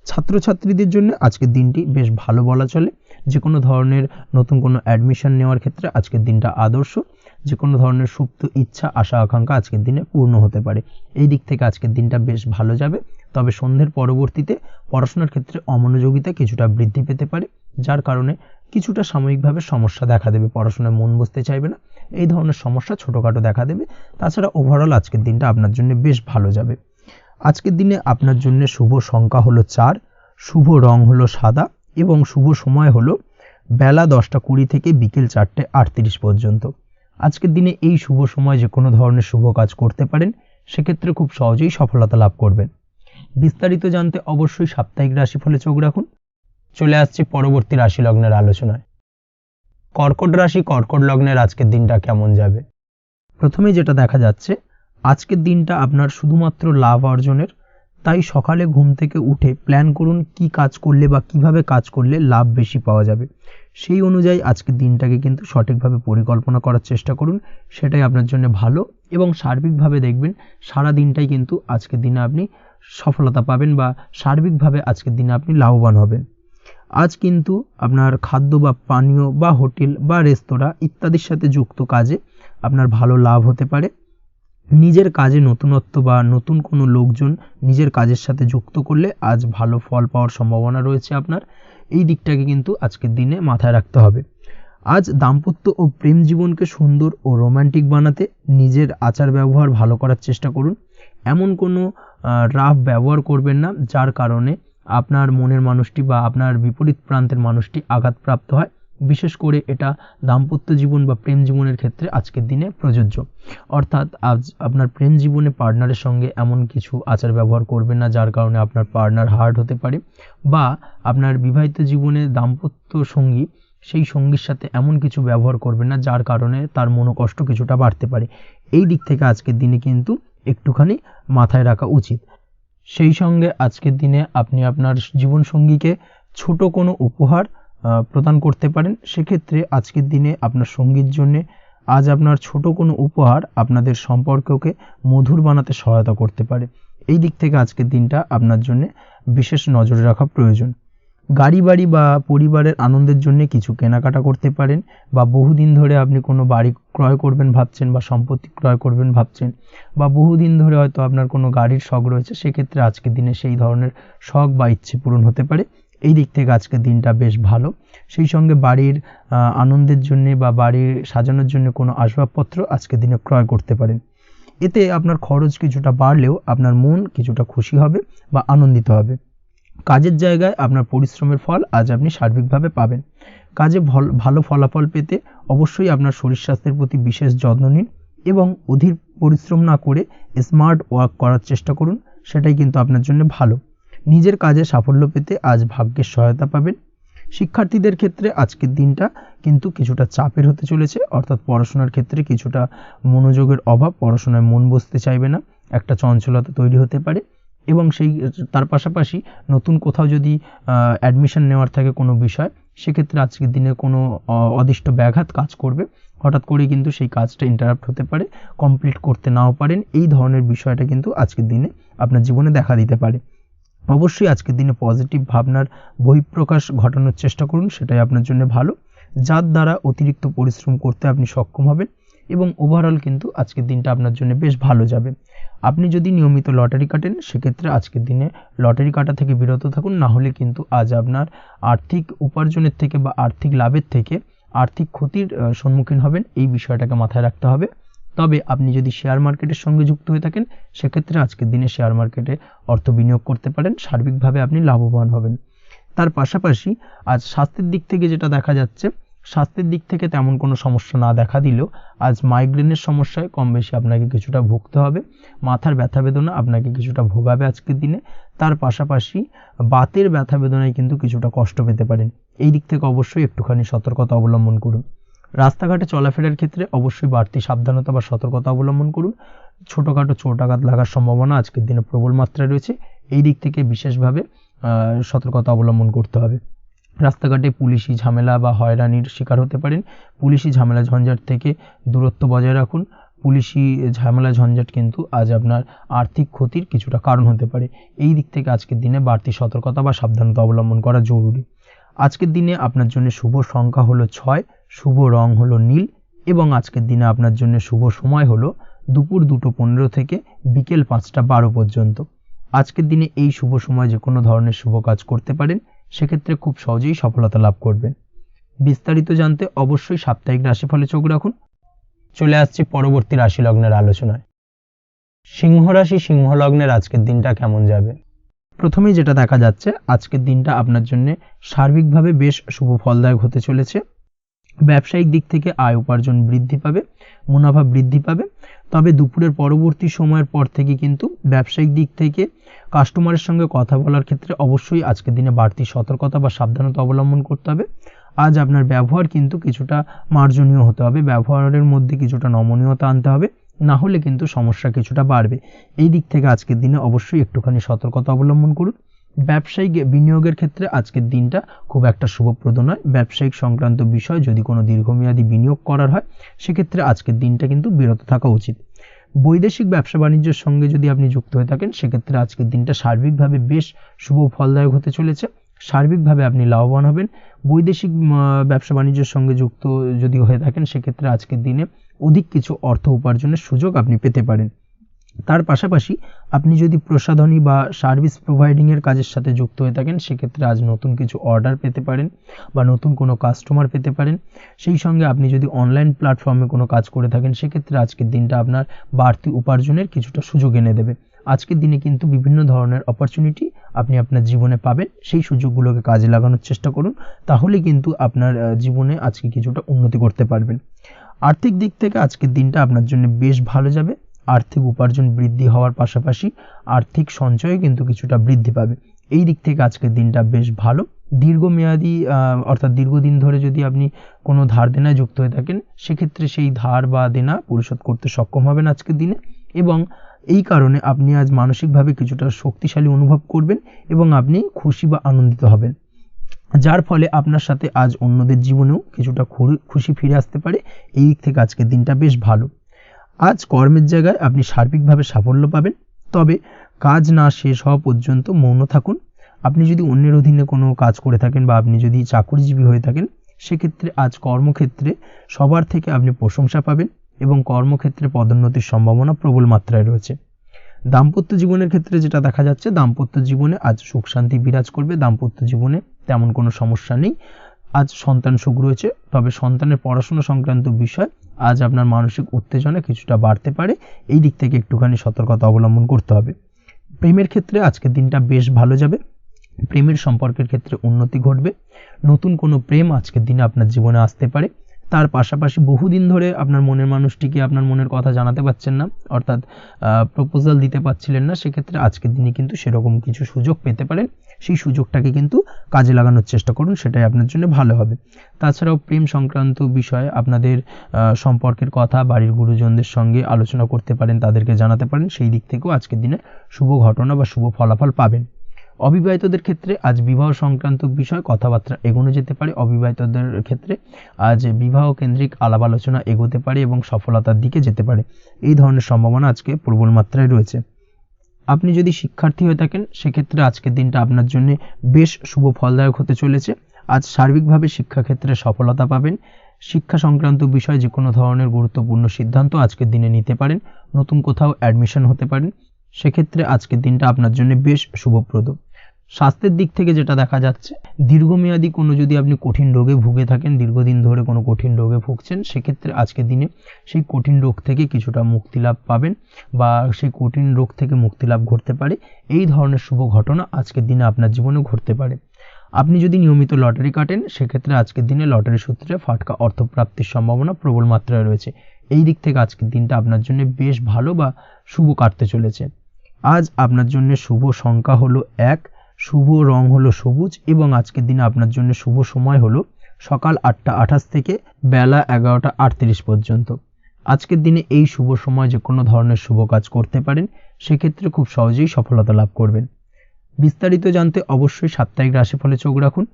ছাত্রছাত্রীদের জন্য আজকের দিনটি বেশ ভালো বলা চলে। যে কোনো ধরনের নতুন কোনো অ্যাডমিশন নেওয়ার ক্ষেত্রে আজকের দিনটা আদর্শ। যে কোনো ধরনের সুপ্ত ইচ্ছা, আশা, আকাঙ্ক্ষা আজকের দিনে পূর্ণ হতে পারে। এই দিক থেকে আজকের দিনটা বেশ ভালো যাবে। তবে সন্ধ্যের পরবর্তীতে পড়াশোনার ক্ষেত্রে অমনোযোগিতা কিছুটা বৃদ্ধি পেতে পারে, যার কারণে কিছুটা সাময়িকভাবে সমস্যা দেখা দেবে, পড়াশোনায় মন বসতে চাইবে না, এই ধরনের সমস্যা ছোটোখাটো দেখা দেবে। তাছাড়া ওভারঅল আজকের দিনটা আপনার জন্য বেশ ভালো যাবে। আজকের দিনে আপনার জন্য শুভ সংখ্যা হলো 4, শুভ রং হলো সাদা এবং শুভ সময় হলো বেলা 10:20 থেকে বিকেল 4:38 পর্যন্ত। আজকের দিনে এই শুভ সময় যে কোনো ধরনের শুভ কাজ করতে পারেন, সেক্ষেত্রে খুব সহজেই সফলতা লাভ করবেন। বিস্তারিত জানতে অবশ্যই সাপ্তাহিক রাশিফলে চোখ রাখুন। চলে আসছে পরবর্তী রাশি লগ্নের আলোচনায়। কর্কট রাশি, কর্কট লগ্নের আজকের দিনটা কেমন যাবে? প্রথমেই যেটা দেখা যাচ্ছে, আজকের দিনটা আপনার শুধুমাত্র লাভ অর্জনের। তাই সকালে ঘুম থেকে উঠে প্ল্যান করুন কি কাজ করলে বা কিভাবে কাজ করলে লাভ বেশি পাওয়া যাবে। সেই অনুযায়ী আজকের দিনটাকে কিন্তু সঠিকভাবে পরিকল্পনা করার চেষ্টা করুন, সেটাই আপনার জন্য ভালো। এবং সার্বিকভাবে দেখবেন সারা দিনটাই কিন্তু আজকের দিনে আপনি সফলতা পাবেন বা সার্বিকভাবে আজকের দিনে আপনি লাভবান হবেন। আজ কিন্তু আপনার খাদ্য বা পানীয় বা হোটেল বা রেস্তোরাঁ ইত্যাদির সাথে যুক্ত কাজে আপনার ভালো লাভ হতে পারে। নিজের কাজে নতুনত্ব বা নতুন কোনো লোকজন নিজের কাজের সাথে যুক্ত করলে আজ ভালো ফল পাওয়ার সম্ভাবনা রয়েছে আপনার। এই দিকটাকে কিন্তু আজকের দিনে মাথায় রাখতে হবে। আজ দাম্পত্য ও প্রেম জীবনকে সুন্দর ও রোমান্টিক বানাতে নিজের আচার ব্যবহার ভালো করার চেষ্টা করুন। এমন কোনো রাফ ব্যবহার করবেন না যার কারণে আপনার মনের মানুষটি বা আপনার বিপরীত প্রান্তের মানুষটি আঘাতপ্রাপ্ত হয়। বিশেষ করে এটা দাম্পত্য জীবন বা প্রেম জীবনের ক্ষেত্রে আজকের দিনে প্রযোজ্য। অর্থাৎ আজ আপনার প্রেম জীবনে পার্টনারের সঙ্গে এমন কিছু আচার ব্যবহার করবেন না যার কারণে আপনার পার্টনার হার্ট হতে পারে, বা আপনার বিবাহিত জীবনে দাম্পত্য সঙ্গী সেই সঙ্গীর সাথে এমন কিছু ব্যবহার করবেন না যার কারণে তার মনোকষ্ট কিছুটা বাড়তে পারে। এই দিক থেকে আজকের দিনে কিন্তু একটুখানি মাথায় রাখা উচিত। সেই সঙ্গে আজকের দিনে আপনি আপনার জীবনসঙ্গীকে ছোট কোনো উপহার প্রদান করতে পারেন। সেক্ষেত্রে আজকের দিনে আপনার সঙ্গীর জন্যে আজ আপনার ছোট কোনো উপহার আপনাদের সম্পর্ককে মধুর বানাতে সহায়তা করতে পারে। এই দিক থেকে আজকের দিনটা আপনার জন্য বিশেষ নজরে রাখা প্রয়োজন। গাড়ি বাড়ি বা পরিবারের আনন্দের জন্য কিছু কেনাকাটা করতে পারেন, বা বহুদিন ধরে আপনি কোনো বাড়ি ক্রয় করবেন ভাবছেন বা সম্পত্তি ক্রয় করবেন ভাবছেন, বা বহুদিন ধরে হয়তো আপনার কোনো গাড়ির শখ রয়েছে, সেক্ষেত্রে আজকের দিনে সেই ধরনের শখ বা ইচ্ছে পূরণ হতে পারে। এই দিক থেকে আজকের দিনটা বেশ ভালো। সেই সঙ্গে বাড়ির আনন্দের জন্য বা বাড়ির সাজানোর জন্য কোনো আসবাবপত্র আজকের দিনে ক্রয় করতে পারেন। এতে আপনার খরচ কিছুটা বাড়লেও আপনার মন কিছুটা খুশি হবে বা আনন্দিত হবে। কাজের জায়গায় আপনার পরিশ্রমের ফল আজ আপনি সার্বিকভাবে পাবেন। কাজে ভালো ফলাফল পেতে অবশ্যই আপনার শরীর স্বাস্থ্যের প্রতি বিশেষ যত্ন নিন এবং অধীর পরিশ্রম না করে স্মার্ট ওয়ার্ক করার চেষ্টা করুন, সেটাই কিন্তু আপনার জন্য ভালো। নিজের কাজে সাফল্য পেতে আজ ভাগ্যের সহায়তা পাবেন। শিক্ষার্থীদের ক্ষেত্রে আজকের দিনটা কিন্তু কিছুটা চাপের হতে চলেছে, অর্থাৎ পড়াশোনার ক্ষেত্রে কিছুটা মনোযোগের অভাব, পড়াশোনায় মন বসতে চাইবে না, একটা চঞ্চলতা তৈরি হতে পারে। এবং তার পাশাপাশি নতুন কোথাও যদি অ্যাডমিশন নেওয়ার থাকে কোনো বিষয়, সেক্ষেত্রে আজকের দিনে কোনো অদিষ্ট ব্যাঘাত কাজ করবে। হঠাৎ করে কিন্তু সেই কাজটা ইন্টারাপ্ট হতে পারে, কমপ্লিট করতে নাও পারেন। এই ধরনের বিষয়টা কিন্তু আজকের দিনে আপনার জীবনে দেখা দিতে পারে। অবশ্যই আজকের দিনে পজিটিভ ভাবনার বহিঃপ্রকাশ ঘটানোর চেষ্টা করুন, সেটাই আপনার জন্য ভালো, যার দ্বারা অতিরিক্ত পরিশ্রম করতে আপনি সক্ষম হবেন এবং ওভারঅল কিন্তু আজকের দিনটা আপনার জন্য বেশ ভালো যাবে। আপনি যদি নিয়মিত লটারি কাটেন, সেক্ষেত্রে আজকের দিনে লটারি কাটা থেকে বিরত থাকুন, না হলে কিন্তু আজ আপনার আর্থিক উপার্জনের থেকে বা আর্থিক লাভের থেকে আর্থিক ক্ষতির সম্মুখীন হবেন। এই বিষয়টাকে মাথায় রাখতে হবে। তবে আপনি যদি শেয়ার মার্কেটের সঙ্গে যুক্ত হয়ে থাকেন, সেক্ষেত্রে আজকের দিনে শেয়ার মার্কেটে অর্থ বিনিয়োগ করতে পারেন, সার্বিকভাবে আপনি লাভবান হবেন। তার পাশাপাশি আজ স্বাস্থ্যের দিক থেকে যেটা দেখা যাচ্ছে, স্বাস্থ্যের দিক থেকে তেমন কোনো সমস্যা না দেখা দিলেও আজ মাইগ্রেনের সমস্যায় কম বেশি আপনাকে কিছুটা ভুগতে হবে। মাথার ব্যথা বেদনা আপনাকে কিছুটা ভোগাবে আজকের দিনে। তার পাশাপাশি বাতের ব্যথা বেদনায় কিন্তু কিছুটা কষ্ট পেতে পারেন। এই দিক থেকে অবশ্যই একটুখানি সতর্কতা অবলম্বন করুন। রাস্তাঘাটে চলাফেরার ক্ষেত্রে অবশ্যই বাড়তি সাবধানতা বা সতর্কতা অবলম্বন করুন। ছোটোখাটো চোট আঘাত লাগার সম্ভাবনা আজকের দিনে প্রবল মাত্রায় রয়েছে। এই দিক থেকে বিশেষভাবে সতর্কতা অবলম্বন করতে হবে। রাস্তাঘাটে পুলিশি ঝামেলা বা হয়রানির শিকার হতে পারেন। পুলিশি ঝামেলা ঝঞ্ঝাট থেকে দূরত্ব বজায় রাখুন। পুলিশি ঝামেলা ঝঞ্ঝাট কিন্তু আজ আপনার আর্থিক ক্ষতির কিছুটা কারণ হতে পারে। এই দিক থেকে আজকের দিনে বাড়তি সতর্কতা বা সাবধানতা অবলম্বন করা জরুরি। আজকের দিনে আপনার জন্য শুভ সংখ্যা হলো 6, শুভ রং হলো নীল এবং আজকের দিনে আপনার জন্য শুভ সময় হলো দুপুর 2:15 থেকে বিকেল 5:12 পর্যন্ত। আজকের দিনে এই শুভ সময় যে কোনো ধরনের শুভ কাজ করতে পারেন, সেক্ষেত্রে খুব সহজেই সফলতা লাভ করবেন। বিস্তারিত জানতে অবশ্যই সাপ্তাহিক রাশিফলে চোখ রাখুন। চলে আসছি পরবর্তী রাশি লগ্নের আলোচনায়। সিংহ রাশি, সিংহ লগ্নের আজকের দিনটা কেমন যাবে? প্রথমেই যেটা দেখা যাচ্ছে, আজকের দিনটা আপনার জন্য সার্বিকভাবে বেশ শুভ ফলদায়ক হতে চলেছে। ব্যবসায়িক দিক থেকে আয় উপার্জন বৃদ্ধি পাবে, মুনাফা বৃদ্ধি পাবে। তবে দুপুরের পরবর্তী সময়ের পর থেকে কিন্তু ব্যবসায়িক দিক থেকে কাস্টমারের সঙ্গে কথা বলার ক্ষেত্রে অবশ্যই আজকের দিনে বাড়তি সতর্কতা বা সাবধানতা অবলম্বন করতে হবে। আজ আপনার ব্যবহার কিন্তু কিছুটা মার্জনীয় হতে হবে, ব্যবহারের মধ্যে কিছুটা নমনীয়তা আনতে হবে, না হলে কিন্তু সমস্যা কিছুটা বাড়বে। এই দিক থেকে আজকের দিনে অবশ্যই একটুখানি সতর্কতা অবলম্বন করুন। ব্যবসায়িক বিনিয়োগের ক্ষেত্রে আজকের দিনটা খুব একটা শুভপ্রদ নয়। ব্যবসায়িক সংক্রান্ত বিষয় যদি কোনো দীর্ঘমেয়াদী বিনিয়োগ করার হয়, সেক্ষেত্রে আজকের দিনটা কিন্তু বিরত থাকা উচিত। বৈদেশিক ব্যবসা বাণিজ্যের সঙ্গে যদি আপনি যুক্ত হয়ে থাকেন, সেক্ষেত্রে আজকের দিনটা সার্বিকভাবে বেশ শুভ ফলদায়ক হতে চলেছে। সার্বিকভাবে আপনি লাভবান হবেন। বৈদেশিক ব্যবসা বাণিজ্যের সঙ্গে যুক্ত যদি হয়ে থাকেন, সেক্ষেত্রে আজকের দিনে অধিক কিছু অর্থ উপার্জনের সুযোগ আপনি পেতে পারেন। তার পাশাপাশি আপনি যদি প্রসাধনী বা সার্ভিস প্রোভাইডিংয়ের কাজের সাথে যুক্ত হয়ে থাকেন, সেক্ষেত্রে আজ নতুন কিছু অর্ডার পেতে পারেন বা নতুন কোনো কাস্টমার পেতে পারেন। সেই সঙ্গে আপনি যদি অনলাইন প্ল্যাটফর্মে কোনো কাজ করে থাকেন, সেক্ষেত্রে আজকের দিনটা আপনার বাড়তি উপার্জনের কিছুটা সুযোগ এনে দেবে। আজকের দিনে কিন্তু বিভিন্ন ধরনের অপরচুনিটি আপনি আপনার জীবনে পাবেন। সেই সুযোগগুলোকে কাজে লাগানোর চেষ্টা করুন, তাহলে কিন্তু আপনার জীবনে আজকে কিছুটা উন্নতি করতে পারবেন। আর্থিক দিক থেকে আজকের দিনটা আপনার জন্য বেশ ভালো যাবে। আর্থিক উপার্জন বৃদ্ধি হওয়ার পাশাপাশি আর্থিক সঞ্চয় কিন্তু কিছুটা বৃদ্ধি পাবে। এই দিক থেকে আজকের দিনটা বেশ ভালো। দীর্ঘমেয়াদী অর্থাৎ দীর্ঘদিন ধরে যদি আপনি কোনো ধার দেনায় যুক্ত হয়ে থাকেন, সেক্ষেত্রে সেই ধার বা দেনা পরিশোধ করতে সক্ষম হবেন আজকের দিনে, এবং এই কারণে আপনি আজ মানসিকভাবে কিছুটা শক্তিশালী অনুভব করবেন এবং আপনি খুশি বা আনন্দিত হবেন, যার ফলে আপনার সাথে আজ অন্যদের জীবনেও কিছুটা খুশি ফিরে আসতে পারে। এই দিক থেকে আজকের দিনটা বেশ ভালো। আজ কর্মের জায়গায় আপনি সার্বিকভাবে সাফল্য পাবেন, তবে কাজ না শেষ হওয়া পর্যন্ত মৌন থাকুন। আপনি যদি অন্যের অধীনে কোনো কাজ করে থাকেন বা আপনি যদি চাকরিজীবী হয়ে থাকেন, সেক্ষেত্রে আজ কর্মক্ষেত্রে সবার থেকে আপনি প্রশংসা পাবেন এবং কর্মক্ষেত্রে পদোন্নতির সম্ভাবনা প্রবল মাত্রায় রয়েছে। দাম্পত্য জীবনের ক্ষেত্রে যেটা দেখা যাচ্ছে, দাম্পত্য জীবনে আজ সুখ শান্তি বিরাজ করবে। দাম্পত্য জীবনে তেমন কোনো সমস্যা নেই। আজ সন্তান সুখ রয়েছে, তবে সন্তানের পড়াশোনা সংক্রান্ত বিষয় আজ আপনার মানসিক উত্তেজনা কিছুটা বাড়তে পারে। এই দিক থেকে একটুখানি সতর্কতা অবলম্বন করতে হবে। প্রেমের ক্ষেত্রে আজকের দিনটা বেশ ভালো যাবে। প্রেমের সম্পর্কের ক্ষেত্রে উন্নতি ঘটবে। নতুন কোনো প্রেম আজকের দিনে আপনার জীবনে আসতে পারে। তার পাশাপাশি বহুদিন ধরে আপনার মনের মানুষটিকে আপনার মনের কথা জানাতে পারছেন না, অর্থাৎ প্রপোজাল দিতে পারছিলেন না, সেক্ষেত্রে আজকের দিনে কিন্তু সেরকম কিছু সুযোগ পেতে পারেন। সেই সুযোগটাকে কিন্তু কাজে লাগানোর চেষ্টা করুন, সেটাই আপনার জন্য ভালো হবে। তাছাড়াও প্রেম সংক্রান্ত বিষয়ে আপনাদের সম্পর্কের কথা বাড়ির গুরুজনদের সঙ্গে আলোচনা করতে পারেন, তাদেরকে জানাতে পারেন। সেই দিক থেকেও আজকের দিনে শুভ ঘটনা বা শুভ ফলাফল পাবেন। অবিবাহিতদের ক্ষেত্রে আজ বিবাহ সংক্রান্ত বিষয় কথাবার্তা এগোনো যেতে পারে। অবিবাহিতদের ক্ষেত্রে আজ বিবাহ কেন্দ্রিক আলাপ আলোচনা এগোতে পারে এবং সফলতার দিকে যেতে পারে। এই ধরনের সম্ভাবনা আজকে প্রবল মাত্রায় রয়েছে। আপনি যদি শিক্ষার্থী হয়ে থাকেন, সেক্ষেত্রে আজকের দিনটা আপনার জন্য বেশ শুভ ফলদায়ক হতে চলেছে। আজ সার্বিকভাবে শিক্ষাক্ষেত্রে সফলতা পাবেন। শিক্ষা সংক্রান্ত বিষয় যে কোনো ধরনের গুরুত্বপূর্ণ সিদ্ধান্ত আজকের দিনে নিতে পারেন। নতুন কোথাও অ্যাডমিশন হতে পারেন, সেক্ষেত্রে আজকের দিনটা আপনার জন্য বেশ শুভপ্রদ। স্বাস্থ্যের দিক থেকে যেটা দেখা যাচ্ছে, দীর্ঘমেয়াদী কোনো যদি আপনি কঠিন রোগে ভুগে থাকেন, দীর্ঘদিন ধরে কোনো কঠিন রোগে ভুগছেন, সেক্ষেত্রে আজকের দিনে সেই কঠিন রোগ থেকে কিছুটা মুক্তি লাভ পাবেন বা সেই কঠিন রোগ থেকে মুক্তি লাভ ঘটতে পারে। এই ধরনের শুভ ঘটনা আজকের দিনে আপনার জীবনে ঘটতে পারে। আপনি যদি নিয়মিত লটারি কাটেন, সেক্ষেত্রে আজকের দিনে লটারি সূত্রে ফাটকা অর্থপ্রাপ্তির সম্ভাবনা প্রবল মাত্রায় রয়েছে। এই দিক থেকে আজকের দিনটা আপনার জন্য বেশ ভালো বা শুভ কাটতে চলেছে। আজ আপনার জন্য শুভ সংখ্যা হলো 1, শুভ রং হলো সবুজ এবং আজকের দিনে আপনার জন্য শুভ সময় হলো সকাল 8:28 থেকে বেলা 11:38 পর্যন্ত। আজকের দিনে এই শুভ সময় যে কোনো ধরনের শুভ কাজ করতে পারেন, সেক্ষেত্রে খুব সহজেই সফলতা লাভ করবেন। বিস্তারিত জানতে অবশ্যই সাপ্তাহিক রাশিফলে চোখ রাখুন।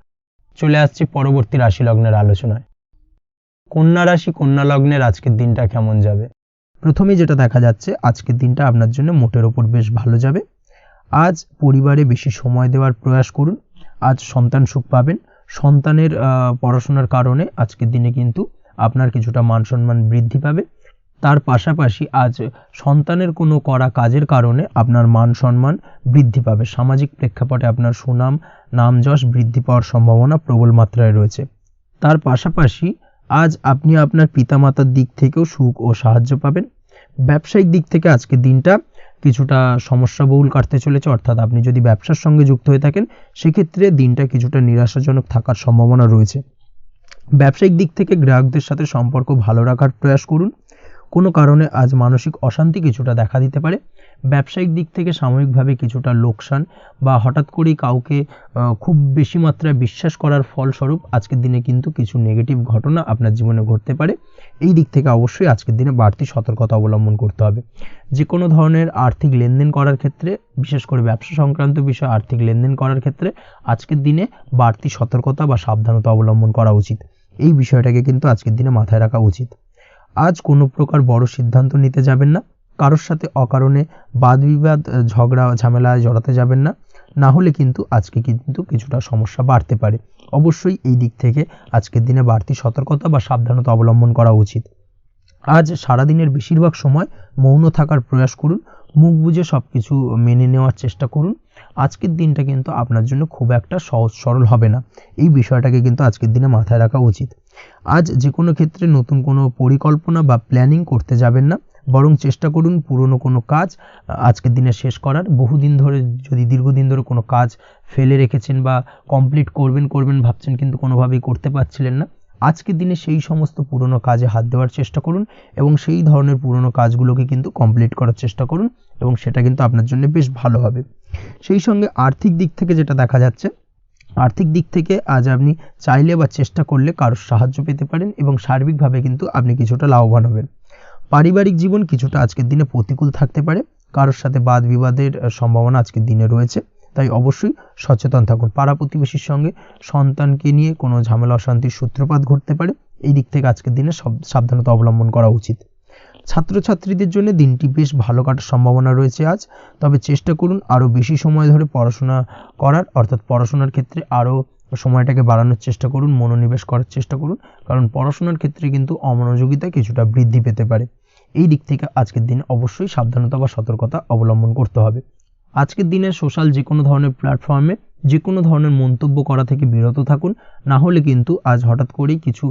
চলে আসছি পরবর্তী রাশি লগ্নের আলোচনায়। কন্যা রাশি, কন্যা লগ্নের আজকের দিনটা কেমন যাবে? প্রথমেই যেটা দেখা যাচ্ছে আজকের দিনটা আপনার জন্য মোটের ওপর বেশ ভালো যাবে। আজ পরিবারে বেশি সময় দেওয়ার প্রয়াস করুন। আজ সন্তান সুখ পাবেন। সন্তানের পড়াশোনার কারণে আজকের দিনে কিন্তু আপনার কিছুটা মান সম্মান বৃদ্ধি পাবে। তার পাশাপাশি আজ সন্তানের কোনো করা কাজের কারণে আপনার মান সম্মান বৃদ্ধি পাবে। সামাজিক প্রেক্ষাপটে আপনার সুনাম নাম যশ বৃদ্ধি পাওয়ার সম্ভাবনা প্রবল মাত্রায় রয়েছে। তার পাশাপাশি আজ আপনি আপনার পিতামাতার দিক থেকেও সুখ ও সাহায্য পাবেন। ব্যবসায়িক দিক থেকে আজকের দিনটা কিছুটা সমস্যাবহুল কাটতে চলেছে, অর্থাৎ আপনি যদি ব্যবসার সঙ্গে যুক্ত হয়ে থাকেন সেক্ষেত্রে দিনটা কিছুটা নিরাশাজনক থাকার সম্ভাবনা রয়েছে। ব্যবসায়িক দিক থেকে গ্রাহকদের সাথে সম্পর্ক ভালো রাখার প্রয়াস করুন। কোনো কারণে আজ মানসিক অশান্তি কিছুটা দেখা দিতে পারে। ব্যবসায়িক দিক থেকে সাময়িকভাবে কিছুটা লোকসান বা হঠাৎ করেই কাউকে খুব বেশি মাত্রায় বিশ্বাস করার ফলস্বরূপ আজকের দিনে কিন্তু কিছু নেগেটিভ ঘটনা আপনার জীবনে ঘটতে পারে। এই দিক থেকে অবশ্যই আজকের দিনে বাড়তি সতর্কতা অবলম্বন করতে হবে। যে কোনো ধরনের আর্থিক লেনদেন করার ক্ষেত্রে, বিশেষ করে ব্যবসা সংক্রান্ত বিষয়ে আর্থিক লেনদেন করার ক্ষেত্রে আজকের দিনে বাড়তি সতর্কতা বা সাবধানতা অবলম্বন করা উচিত। এই বিষয়টাকে কিন্তু আজকের দিনে মাথায় রাখা উচিত। আজ কোনো প্রকার বড় সিদ্ধান্ত নিতে যাবেন না। কারোর সাথে অকারণে বাদবিবাদ ঝগড়া ঝামেলায় জড়াতে যাবেন না, না হলে কিন্তু আজকে কিন্তু কিছুটা সমস্যা বাড়তে পারে। অবশ্যই এই দিক থেকে আজকের দিনে বাড়তি সতর্কতা বা সাবধানতা অবলম্বন করা উচিত। আজ সারাদিনের বেশিরভাগ সময় মৌন থাকার প্রয়াস করুন। মুখ বুজে সব কিছু মেনে নেওয়ার চেষ্টা করুন। আজকের দিনটা কিন্তু আপনার জন্য খুব একটা সহজ সরল হবে না। এই বিষয়টাকে কিন্তু আজকের দিনে মাথায় রাখা উচিত। আজ যে কোনো ক্ষেত্রে নতুন কোনো পরিকল্পনা বা প্ল্যানিং করতে যাবেন না, বরং চেষ্টা করুন পুরনো কোনো কাজ আজকের দিনে শেষ করার। বহুদিন ধরে যদি দীর্ঘদিন ধরে কোনো কাজ ফেলে রেখেছেন বা কমপ্লিট করবেন ভাবছেন কিন্তু কোনোভাবেই করতে পারছিলেন না, আজকের দিনে সেই সমস্ত পুরনো কাজে হাত দেওয়ার চেষ্টা করুন এবং সেই ধরনের পুরনো কাজগুলোকে কিন্তু কমপ্লিট করার চেষ্টা করুন এবং সেটা কিন্তু আপনার জন্য বেশ ভালো হবে। সেই সঙ্গে আর্থিক দিক থেকে যেটা দেখা যাচ্ছে, আর্থিক দিক থেকে আজ আপনি চাইলে বা চেষ্টা করলে কারোর সাহায্য পেতে পারেন এবং সার্বিকভাবে কিন্তু আপনি কিছুটা লাভবান হবেন। পারিবারিক জীবন কিছুটা আজকের দিনে প্রতিকূল থাকতে পারে। কারোর সাথে বাদ বিবাদের সম্ভাবনা আজকের দিনে রয়েছে, তাই অবশ্যই সচেতন থাকুন। পাড়া প্রতিবেশীর সঙ্গে সন্তানকে নিয়ে কোনো ঝামেলা অশান্তির সূত্রপাত ঘটতে পারে। এই দিক থেকে আজকের দিনে সাবধানতা অবলম্বন করা উচিত। ছাত্রছাত্রীদের জন্য দিনটি বেশ ভালো কাটার সম্ভাবনা রয়েছে আজ, তবে চেষ্টা করুন আরও বেশি সময় ধরে পড়াশোনা করার, অর্থাৎ পড়াশোনার ক্ষেত্রে আরও সময়টাকে বাড়ানোর চেষ্টা করুন, মনোনিবেশ করার চেষ্টা করুন, কারণ পড়াশোনার ক্ষেত্রে কিন্তু অমনোযোগিতা কিছুটা বৃদ্ধি পেতে পারে। এই দিক থেকে আজকের দিনে অবশ্যই সাবধানতা বা সতর্কতা অবলম্বন করতে হবে। আজকের দিনে সোশ্যাল যে কোনো ধরনের প্ল্যাটফর্মে যে কোনো ধরনের মন্তব্য করা থেকে বিরত থাকুন, না হলে কিন্তু আজ হঠাৎ করেই কিছু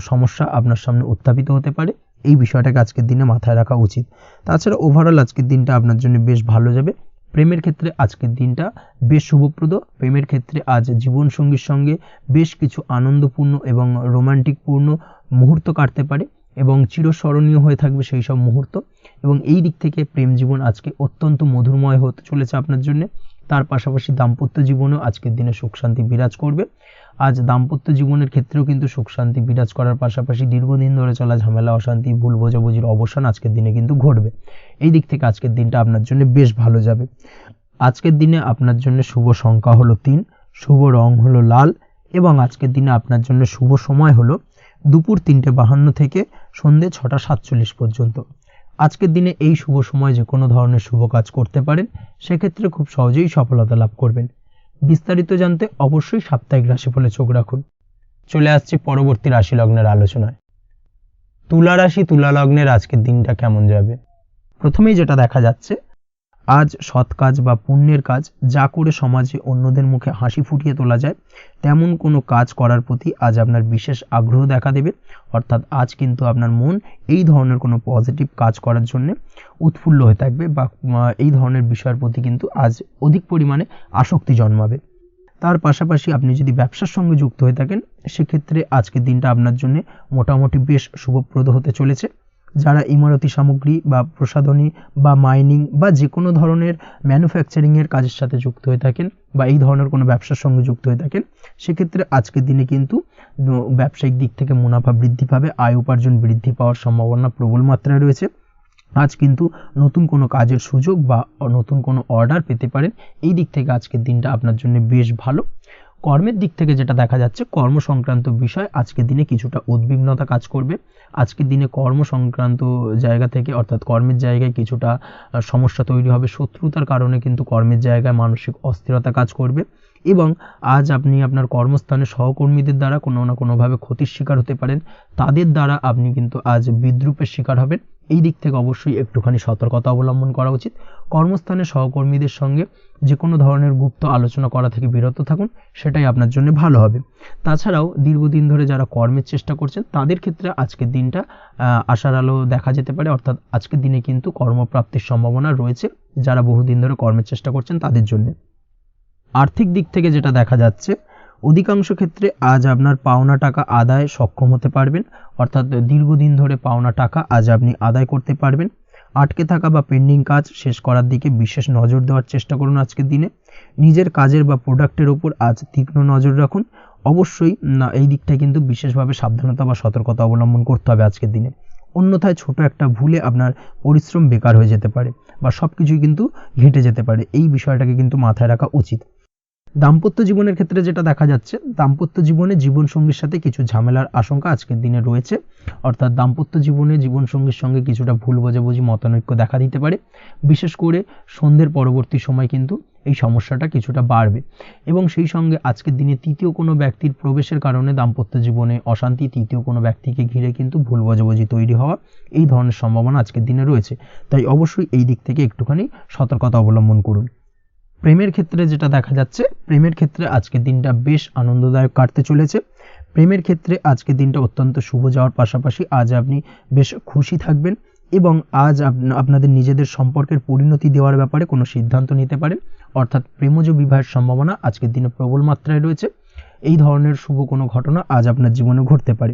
সমস্যা আপনার সামনে উত্থাপিত হতে পারে। এই বিষয়টাকে আজকের দিনে মাথায় রাখা উচিত। তাছাড়া ওভারঅল আজকের দিনটা আপনার জন্য বেশ ভালো যাবে। প্রেমের ক্ষেত্রে আজকের দিনটা বেশ শুভপ্রদ। প্রেমের ক্ষেত্রে আজ জীবনসঙ্গীর সঙ্গে বেশ কিছু আনন্দপূর্ণ এবং রোমান্টিকপূর্ণ মুহূর্ত কাটতে পারে এবং চিরস্মরণীয় হয়ে থাকবে সেই সব মুহূর্ত, এবং এই দিক থেকে প্রেম জীবন আজকে অত্যন্ত মধুরময় হতে চলেছে আপনার জন্য। তার পাশাপাশি দাম্পত্য জীবনেও আজকের দিনে সুখ শান্তি বিরাজ করবে। আজ দাম্পত্য জীবনের ক্ষেত্রেও কিন্তু সুখ শান্তি বিরাজ করার পাশাপাশি দীর্ঘদিন ধরে চলা ঝামেলা অশান্তি ভুল বোঝাবুঝির অবসান আজকের দিনে কিন্তু ঘটবে। এই দিক থেকে আজকের দিনটা আপনার জন্য বেশ ভালো যাবে। আজকের দিনে আপনার জন্য শুভ সংখ্যা হলো 3, শুভ রং হলো লাল এবং আজকের দিনে আপনার জন্য শুভ সময় হলো দুপুর 3:52 থেকে সন্ধ্যে 6:47 পর্যন্ত। আজকের দিনে এই শুভ সময় যে কোনো ধরনের শুভ কাজ করতে পারেন, সেক্ষেত্রে খুব সহজেই সফলতা লাভ করবেন। বিস্তারিত জানতে অবশ্যই সাপ্তাহিক রাশিফলে চোখ রাখুন। চলে আসছি পরবর্তী রাশি লগ্নের আলোচনায়। তুলা রাশি তুলা লগ্নের আজকের দিনটা কেমন যাবে? প্রথমেই যেটা দেখা যাচ্ছে, আজ সৎ কাজ বা পুণ্যের কাজ যা করে সমাজে অন্যদের মুখে হাসি ফুটিয়ে তোলা যায় তেমন কোনো কাজ করার প্রতি আজ আপনার বিশেষ আগ্রহ দেখা দেবে। অর্থাৎ আজ কিন্তু আপনার মন এই ধরনের কোনো পজিটিভ কাজ করার জন্য উৎফুল্ল হয়ে থাকবে বা এই ধরনের বিষয়ের প্রতি কিন্তু আজ অধিক পরিমাণে আসক্তি জন্মাবে। তার পাশাপাশি আপনি যদি ব্যবসার সঙ্গে যুক্ত হয়ে থাকেন, সেক্ষেত্রে আজকের দিনটা আপনার জন্য মোটামুটি বেশ শুভপ্রদ হতে চলেছে। যারা ইমারতি সামগ্রী বা প্রসাধনী বা মাইনিং বা যে কোনো ধরনের ম্যানুফ্যাকচারিংয়ের কাজের সাথে যুক্ত হয়ে থাকেন বা এই ধরনের কোনো ব্যবসার সঙ্গে যুক্ত হয়ে থাকেন, সেক্ষেত্রে আজকের দিনে কিন্তু ব্যবসায়িক দিক থেকে মুনাফা বৃদ্ধি পাবে, আয় উপার্জন বৃদ্ধি পাওয়ার সম্ভাবনা প্রবল মাত্রায় রয়েছে। আজ কিন্তু নতুন কোনো কাজের সুযোগ বা নতুন কোনো অর্ডার পেতে পারেন। এই দিক থেকে আজকের দিনটা আপনার জন্য বেশ ভালো। কর্মের দিক থেকে যেটা দেখা যাচ্ছে, কর্ম সংক্রান্ত বিষয় আজকের দিনে কিছুটা উদ্বিগ্নতা কাজ করবে। আজকের দিনে কর্ম সংক্রান্ত জায়গা থেকে অর্থাৎ কর্মের জায়গায় কিছুটা সমস্যা তৈরি হবে। শত্রুতার কারণে কিন্তু কর্মের জায়গায় মানসিক অস্থিরতা কাজ করবে এবং আজ আপনি আপনার কর্মস্থানে সহকর্মীদের দ্বারা কোনো না কোনোভাবে ক্ষতির শিকার হতে পারেন। তাদের দ্বারা আপনি কিন্তু আজ বিদ্রূপের শিকার হবেন। এই দিক থেকে অবশ্যই একটুখানি সতর্কতা অবলম্বন করা উচিত। কর্মস্থানে সহকর্মীদের সঙ্গে যে কোনো ধরনের গুপ্ত আলোচনা করা থেকে বিরত থাকুন, সেটাই আপনার জন্য ভালো হবে। তাছাড়াও দীর্ঘদিন ধরে যারা কর্মের চেষ্টা করছেন তাদের ক্ষেত্রে আজকের দিনটা আশার আলো দেখা যেতে পারে, অর্থাৎ আজকের দিনে কিন্তু কর্মপ্রাপ্তির সম্ভাবনা রয়েছে যারা বহুদিন ধরে কর্মের চেষ্টা করছেন তাদের জন্য। আর্থিক দিক থেকে যেটা দেখা যাচ্ছে, অধিকাংশ ক্ষেত্রে আজ আপনার পাওনা টাকা আদায় সক্ষম হতে পারবেন, অর্থাৎ দীর্ঘদিন ধরে পাওনা টাকা আজ আপনি আদায় করতে পারবেন। আটকে থাকা বা পেন্ডিং কাজ শেষ করার দিকে বিশেষ নজর দেওয়ার চেষ্টা করুন আজকের দিনে। নিজের কাজের বা প্রোডাক্টের ওপর আজ তীক্ষ্ণ নজর রাখুন। অবশ্যই এই দিকটা কিন্তু বিশেষভাবে সাবধানতা বা সতর্কতা অবলম্বন করতে হবে আজকের দিনে, অন্যথায় ছোট একটা ভুলে আপনার পরিশ্রম বেকার হয়ে যেতে পারে বা সব কিছুই কিন্তু ঘেঁটে যেতে পারে। এই বিষয়টাকে কিন্তু মাথায় রাখা উচিত। দাম্পত্য জীবনের ক্ষেত্রে যেটা দেখা যাচ্ছে, দাম্পত্য জীবনে জীবনসঙ্গীর সাথে কিছু ঝামেলার আশঙ্কা আজকের দিনে রয়েছে, অর্থাৎ দাম্পত্য জীবনে জীবনসঙ্গীর সঙ্গে কিছুটা ভুল বোঝাবুঝি মতানৈক্য দেখা দিতে পারে। বিশেষ করে সন্ধ্যের পরবর্তী সময় কিন্তু এই সমস্যাটা কিছুটা বাড়বে এবং সেই সঙ্গে আজকের দিনে তৃতীয় কোনো ব্যক্তির প্রবেশের কারণে দাম্পত্য জীবনে অশান্তি, তৃতীয় কোনো ব্যক্তিকে ঘিরে কিন্তু ভুল বোঝাবুঝি তৈরি হওয়া, এই ধরনের সম্ভাবনা আজকের দিনে রয়েছে। তাই অবশ্যই এই দিক থেকে একটুখানি সতর্কতা অবলম্বন করুন। প্রেমের ক্ষেত্রে যেটা দেখা যাচ্ছে, প্রেমের ক্ষেত্রে আজকের দিনটা বেশ আনন্দদায়ক কাটতে চলেছে। প্রেমের ক্ষেত্রে আজকের দিনটা অত্যন্ত শুভ যাওয়ার পাশাপাশি আজ আপনি বেশ খুশি থাকবেন এবং আজ আপনাদের নিজেদের সম্পর্কের পরিণতি দেওয়ার ব্যাপারে কোনো সিদ্ধান্ত নিতে পারেন, অর্থাৎ প্রেমজ বিবাহের সম্ভাবনা আজকের দিনে প্রবল মাত্রায় রয়েছে। এই ধরনের শুভ কোনো ঘটনা আজ আপনার জীবনে ঘটতে পারে।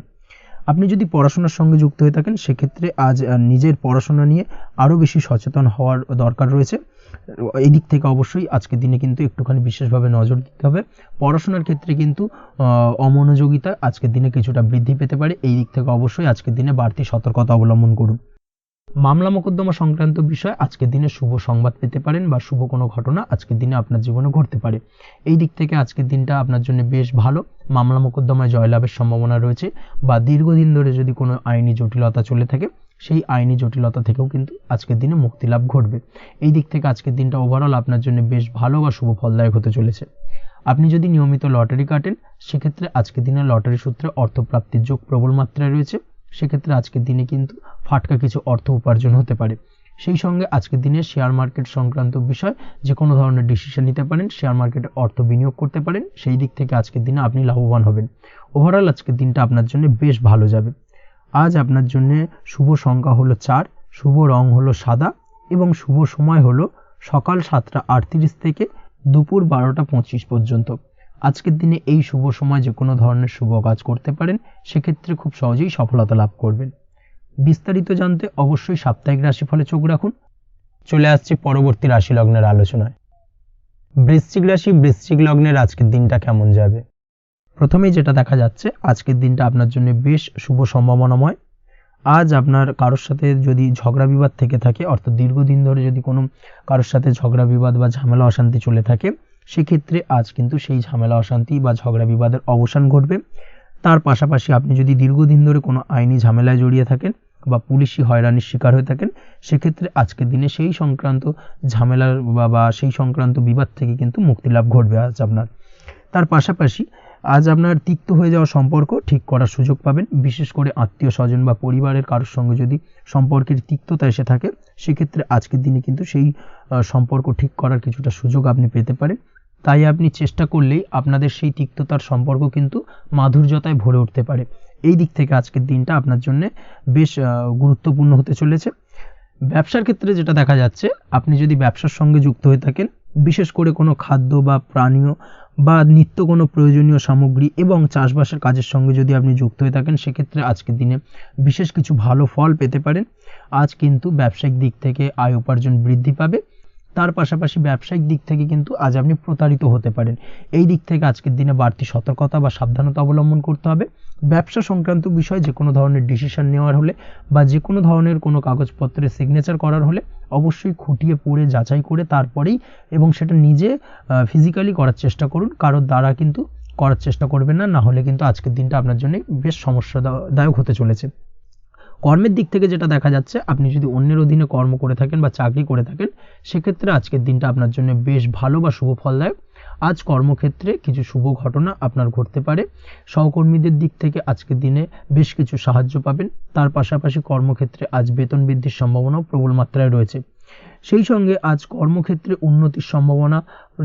আপনি যদি পড়াশোনার সঙ্গে যুক্ত হয়ে থাকেন সেক্ষেত্রে আজ নিজের পড়াশোনা নিয়ে আরও বেশি সচেতন হওয়ার দরকার রয়েছে। এই দিক থেকে অবশ্যই আজকের দিনে কিন্তু একটুখানি বিশেষভাবে নজর দিতে হবে। পড়াশোনার ক্ষেত্রে কিন্তু অমনোযোগিতা আজকের দিনে কিছুটা বৃদ্ধি পেতে পারে। এই দিক থেকে অবশ্যই আজকের দিনে বাড়তি সতর্কতা অবলম্বন করুন। মামলা মোকদ্দমা সংক্রান্ত বিষয় আজকের দিনে শুভ সংবাদ পেতে পারেন বা শুভ কোনো ঘটনা আজকের দিনে আপনার জীবনে ঘটতে পারে। এই দিক থেকে আজকের দিনটা আপনার জন্য বেশ ভালো। মামলা মোকদ্দমায় জয়লাভের সম্ভাবনা রয়েছে বা দীর্ঘদিন ধরে যদি কোনো আইনি জটিলতা চলে থাকে সেই আইনি জটিলতা থেকেও কিন্তু আজকের দিনে মুক্তি লাভ ঘটবে। এই দিক থেকে আজকের দিনটা ওভারঅল আপনার জন্য বেশ ভালো বা শুভ ফলদায়ক হতে চলেছে। আপনি যদি নিয়মিত লটারি কাটেন সেক্ষেত্রে আজকের দিনে লটারি সূত্রে অর্থপ্রাপ্তির যোগ প্রবল মাত্রায় রয়েছে। সেক্ষেত্রে আজকের দিনে কিন্তু ফাটকা কিছু অর্থ উপার্জন হতে পারে। সেই সঙ্গে আজকের দিনে শেয়ার মার্কেট সংক্রান্ত বিষয় যে কোনো ধরনের ডিসিশন নিতে পারেন, শেয়ার মার্কেটে অর্থ বিনিয়োগ করতে পারেন। সেই দিক থেকে আজকের দিনে আপনি লাভবান হবেন। ওভারঅল আজকের দিনটা আপনার জন্য বেশ ভালো যাবে। আজ আপনার জন্য শুভ সংখ্যা হলো 4, শুভ রং হলো সাদা এবং শুভ সময় হলো সকাল 7টা 38 থেকে দুপুর 12টা 25 পর্যন্ত। আজকের দিনে এই শুভ সময় যে কোনো ধরনের শুভ কাজ করতে পারেন, সেক্ষেত্রে খুব সহজেই সফলতা লাভ করবেন। বিস্তারিত জানতে অবশ্যই সাপ্তাহিক রাশিফলে চোখ রাখুন। চলে আসছে পরবর্তী রাশি লগ্নের আলোচনায়। বৃশ্চিক রাশি, বৃশ্চিক লগ্নের আজকের দিনটা কেমন যাবে? প্রথমেই যেটা দেখা যাচ্ছে, আজকের দিনটা আপনার জন্য বেশ শুভ সম্ভাবনাময়। আজ আপনার কারোর সাথে যদি ঝগড়া বিবাদ থেকে থাকে, অর্থাৎ দীর্ঘদিন ধরে যদি কোনো কারোর সাথে ঝগড়া বিবাদ বা ঝামেলা অশান্তি চলে থাকে, সেক্ষেত্রে আজ কিন্তু সেই ঝামেলা অশান্তি বা ঝগড়া বিবাদের অবসান ঘটবে। তার পাশাপাশি আপনি যদি দীর্ঘদিন ধরে কোনো আইনি ঝামেলায় জড়িয়ে থাকেন বা পুলিশি হয়রানির শিকার হয়ে থাকেন, সেক্ষেত্রে আজকের দিনে সেই সংক্রান্ত ঝামেলার বা সেই সংক্রান্ত বিবাদ থেকে কিন্তু মুক্তি লাভ ঘটবে আজ আপনার। তার পাশাপাশি আজ আপনার তিক্ত হয়ে যাওয়া সম্পর্ক ঠিক করার সুযোগ পাবেন। বিশেষ করে আত্মীয় স্বজন বা পরিবারের কারোর সঙ্গে যদি সম্পর্কের তিক্ততা এসে থাকে, সেক্ষেত্রে আজকের দিনে কিন্তু সেই সম্পর্ক ঠিক করার কিছুটা সুযোগ আপনি পেতে পারেন। তাই আপনি চেষ্টা করলেই আপনাদের সেই তিক্ততার সম্পর্ক কিন্তু মাধুর্যতায় ভরে উঠতে পারে। এই দিক থেকে আজকের দিনটা আপনার জন্য বেশ গুরুত্বপূর্ণ হতে চলেছে। ব্যবসার ক্ষেত্রে যেটা দেখা যাচ্ছে, আপনি যদি ব্যবসার সঙ্গে যুক্ত হয়ে থাকেন, বিশেষ করে কোনো খাদ্য বা পানীয় বা নিত্য কোনো প্রয়োজনীয় সামগ্রী এবং চাষবাসের কাজের সঙ্গে যদি আপনি যুক্ত হয়ে থাকেন, সেক্ষেত্রে আজকের দিনে বিশেষ কিছু ভালো ফল পেতে পারেন। আজ কিন্তু ব্যবসায়িক দিক থেকে আয় উপার্জন বৃদ্ধি পাবে। তার পাশাপাশি ব্যবসায়িক দিক থেকে কিন্তু আজ আপনি প্রতারিত হতে পারেন। এই দিক থেকে আজকের দিনে বাড়তি সতর্কতা বা সাবধানতা অবলম্বন করতে হবে। ব্যবসা সংক্রান্ত বিষয় যে কোনো ধরনের ডিসিশন নেওয়ার হলে বা যে কোনো ধরনের কোনো কাগজপত্রে সিগনেচার করার হলে অবশ্যই খুঁটিয়ে পড়ে যাচাই করে তারপরেই এবং সেটা নিজে ফিজিক্যালি করার চেষ্টা করুন, কারোর দ্বারা কিন্তু করার চেষ্টা করবেন না, না হলে কিন্তু আজকের দিনটা আপনার জন্য বেশ সমস্যাদায়ক হতে চলেছে। কর্মের দিক থেকে যেটা দেখা যাচ্ছে, আপনি যদি অন্যের অধীনে কর্ম করে থাকেন বা চাকরি করে থাকেন, সেক্ষেত্রে আজকের দিনটা আপনার জন্য বেশ ভালো বা শুভ ফলদায়ক। আজ কর্মক্ষেত্রে কিছু শুভ ঘটনা আপনার ঘটতে পারে। সহকর্মীদের দিক থেকে আজকের দিনে বেশ কিছু সাহায্য পাবেন। তার পাশাপাশি কর্মক্ষেত্রে আজ বেতন বৃদ্ধির সম্ভাবনাও প্রবল মাত্রায় রয়েছে। সেই সঙ্গে আজ কর্মক্ষেত্রে উন্নতির সম্ভাবনা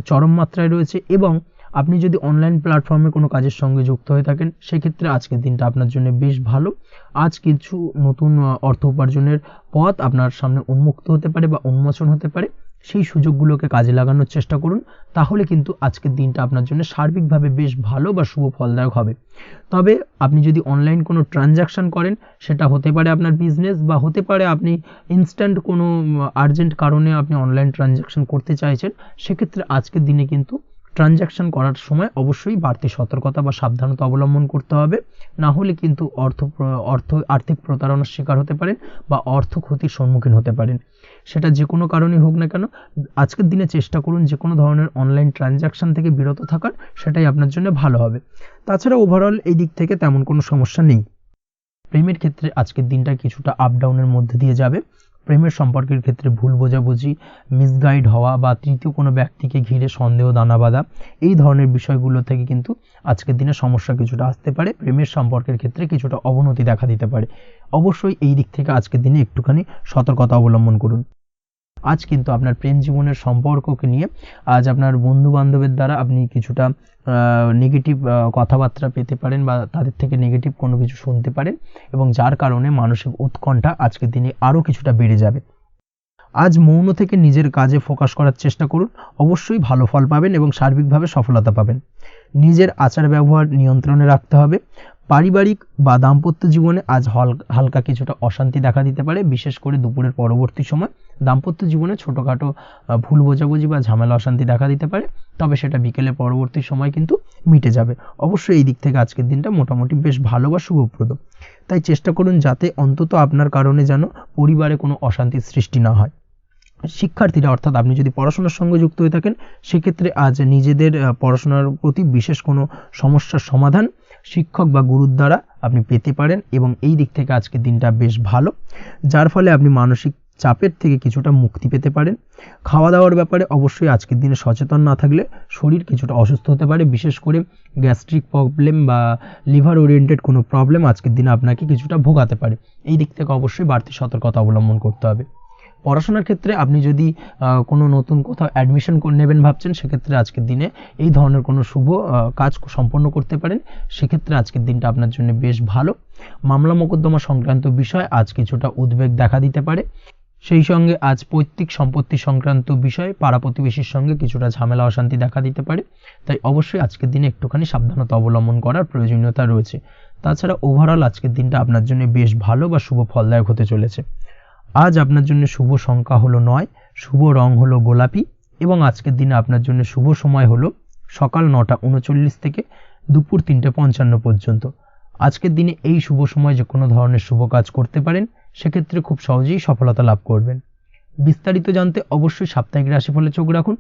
চরম মাত্রায় রয়েছে এবং আপনি যদি অনলাইন প্ল্যাটফর্মে কোনো কাজের সঙ্গে যুক্ত হয়ে থাকেন, সেক্ষেত্রে আজকের দিনটা আপনার জন্য বেশ ভালো। আজ কিছু নতুন অর্থ উপার্জনের পথ আপনার সামনে উন্মুক্ত হতে পারে বা উন্মোচন হতে পারে। সেই সুযোগগুলোকে কাজে লাগানোর চেষ্টা করুন, তাহলে কিন্তু আজকের দিনটা আপনার জন্য সার্বিকভাবে বেশ ভালো বা শুভ ফলদায়ক হবে। তবে আপনি যদি অনলাইন কোনো ট্রানজ্যাকশন করেন, সেটা হতে পারে আপনার বিজনেস বা হতে পারে আপনি ইনস্ট্যান্ট কোনো আর্জেন্ট কারণে আপনি অনলাইন ট্রানজ্যাকশন করতে চাইছেন, সেক্ষেত্রে আজকের দিনে কিন্তু ট্রানজ্যাকশন করার সময় অবশ্যই বাড়তি সতর্কতা বা সাবধানতা অবলম্বন করতে হবে, না হলে কিন্তু আর্থিক প্রতারণার শিকার হতে পারেন বা অর্থ ক্ষতির সম্মুখীন হতে পারেন। সেটা যে কোনো কারণেই হোক না কেন, আজকের দিনে চেষ্টা করুন যে কোনো ধরনের অনলাইন ট্রানজ্যাকশন থেকে বিরত থাকার, সেটাই আপনার জন্য ভালো হবে। তাছাড়া ওভারঅল এই দিক থেকে তেমন কোনো সমস্যা নেই। প্রেমের ক্ষেত্রে আজকের দিনটা কিছুটা আপ ডাউনের মধ্যে দিয়ে যাবে। প্রেমের সম্পর্কের ক্ষেত্রে ভুল বোঝাবুঝি, মিসগাইড হওয়া বা তৃতীয় কোনো ব্যক্তিকে ঘিরে সন্দেহ দানা বাঁধা, এই ধরনের বিষয়গুলো থেকে কিন্তু আজকের দিনে সমস্যা কিছুটা আসতে পারে। প্রেমের সম্পর্কের ক্ষেত্রে কিছুটা অবনতি দেখা দিতে পারে। অবশ্যই এই দিক থেকে আজকের দিনে একটুখানি সতর্কতা অবলম্বন করুন। আজ কিন্তু আপনার প্রেম জীবনের সম্পর্ককে নিয়ে আজ আপনার বন্ধু বান্ধবের দ্বারা আপনি কিছুটা নেগেটিভ কথাবার্তা পেতে পারেন বা তাদের থেকে নেগেটিভ কোনো কিছু শুনতে পারেন এবং যার কারণে মানসিক উৎকণ্ঠা আজকের দিনে আরও কিছুটা বেড়ে যাবে। আজ মৌন থেকে নিজের কাজে ফোকাস করার চেষ্টা করুন, অবশ্যই ভালো ফল পাবেন এবং সার্বিকভাবে সফলতা পাবেন। নিজের আচার ব্যবহার নিয়ন্ত্রণে রাখতে হবে। পারিবারিক বা দাম্পত্য জীবনে আজ হালকা কিছুটা অশান্তি দেখা দিতে পারে, বিশেষ করে দুপুরের পরবর্তী সময় দাম্পত্য জীবনে ছোটোখাটো ভুল বোঝাবুঝি বা ঝামেলা অশান্তি দেখা দিতে পারে, তবে সেটা বিকেলের পরবর্তী সময় কিন্তু মিটে যাবে। অবশ্যই এই দিক থেকে আজকের দিনটা মোটামুটি বেশ ভালো বা শুভপ্রদ। তাই চেষ্টা করুন যাতে অন্তত আপনার কারণে যেন পরিবারে কোনো অশান্তির সৃষ্টি না হয়। শিক্ষার্থীরা, অর্থাৎ আপনি যদি পড়াশোনার সঙ্গে যুক্ত হয়ে থাকেন, সেক্ষেত্রে আজ নিজেদের পড়াশোনার প্রতি বিশেষ কোনো সমস্যার সমাধান শিক্ষক বা গুরুর দ্বারা আপনি পেতে পারেন এবং এই দিক থেকে আজকের দিনটা বেশ ভালো, যার ফলে আপনি মানসিক চাপের থেকে কিছুটা মুক্তি পেতে পারেন। খাওয়া দাওয়ার ব্যাপারে অবশ্যই আজকের দিনে সচেতন না থাকলে শরীর কিছুটা অসুস্থ হতে পারে, বিশেষ করে গ্যাস্ট্রিক প্রবলেম বা লিভার ওরিয়েন্টেড কোনো প্রবলেম আজকের দিনে আপনাকে কিছুটা ভোগাতে পারে। এই দিক থেকে অবশ্যই বাড়তি সতর্কতা অবলম্বন করতে হবে। পড়াশোনার ক্ষেত্রে আপনি যদি কোনো নতুন কোথাও অ্যাডমিশন নেবেন ভাবছেন, সেক্ষেত্রে আজকের দিনে এই ধরনের কোনো শুভ কাজ সম্পন্ন করতে পারেন। সেক্ষেত্রে আজকের দিনটা আপনার জন্য বেশ ভালো। মামলা মোকদ্দমা সংক্রান্ত বিষয় আজ কিছুটা উদ্বেগ দেখা দিতে পারে। সেই সঙ্গে আজ পৈতৃক সম্পত্তি সংক্রান্ত বিষয়ে পাড়া প্রতিবেশীর সঙ্গে কিছুটা ঝামেলা অশান্তি দেখা দিতে পারে। তাই অবশ্যই আজকের দিনে একটুখানি সাবধানতা অবলম্বন করার প্রয়োজনীয়তা রয়েছে। তাছাড়া ওভারঅল আজকের দিনটা আপনার জন্য বেশ ভালো বা শুভ ফলদায়ক হতে চলেছে। আজ আপনার জন্য শুভ সংখ্যা হলো 9, শুভ রং হলো গোলাপি এবং আজকের দিনে আপনার জন্য শুভ সময় হলো সকাল 9:39 থেকে দুপুর 3:55 পর্যন্ত। আজকের দিনে এই শুভ সময় যে কোনো ধরনের শুভ কাজ করতে পারেন, সেক্ষেত্রে খুব সহজেই সফলতা লাভ করবেন। বিস্তারিত জানতে অবশ্যই সাপ্তাহিক রাশিফলে চোখ রাখুন।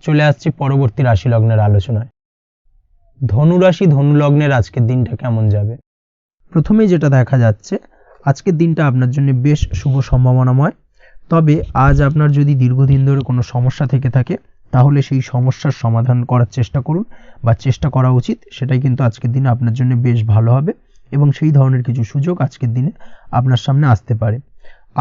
চলে আসছে পরবর্তী রাশি লগ্নের আলোচনায়। ধনু রাশি, ধনু লগ্নের আজকের দিনটা কেমন যাবে? প্রথমেই যেটা দেখা যাচ্ছে, আজকের দিনটা আপনার জন্য বেশ শুভ সম্ভাবনাময়। তবে আজ আপনার যদি দীর্ঘদিন ধরে কোনো সমস্যা থেকে থাকে, তাহলে সেই সমস্যার সমাধান করার চেষ্টা করুন বা চেষ্টা করা উচিত। সেটাই কিন্তু আজকের দিনে আপনার জন্য বেশ ভালো হবে এবং সেই ধরনের কিছু সুযোগ আজকের দিনে আপনার সামনে আসতে পারে।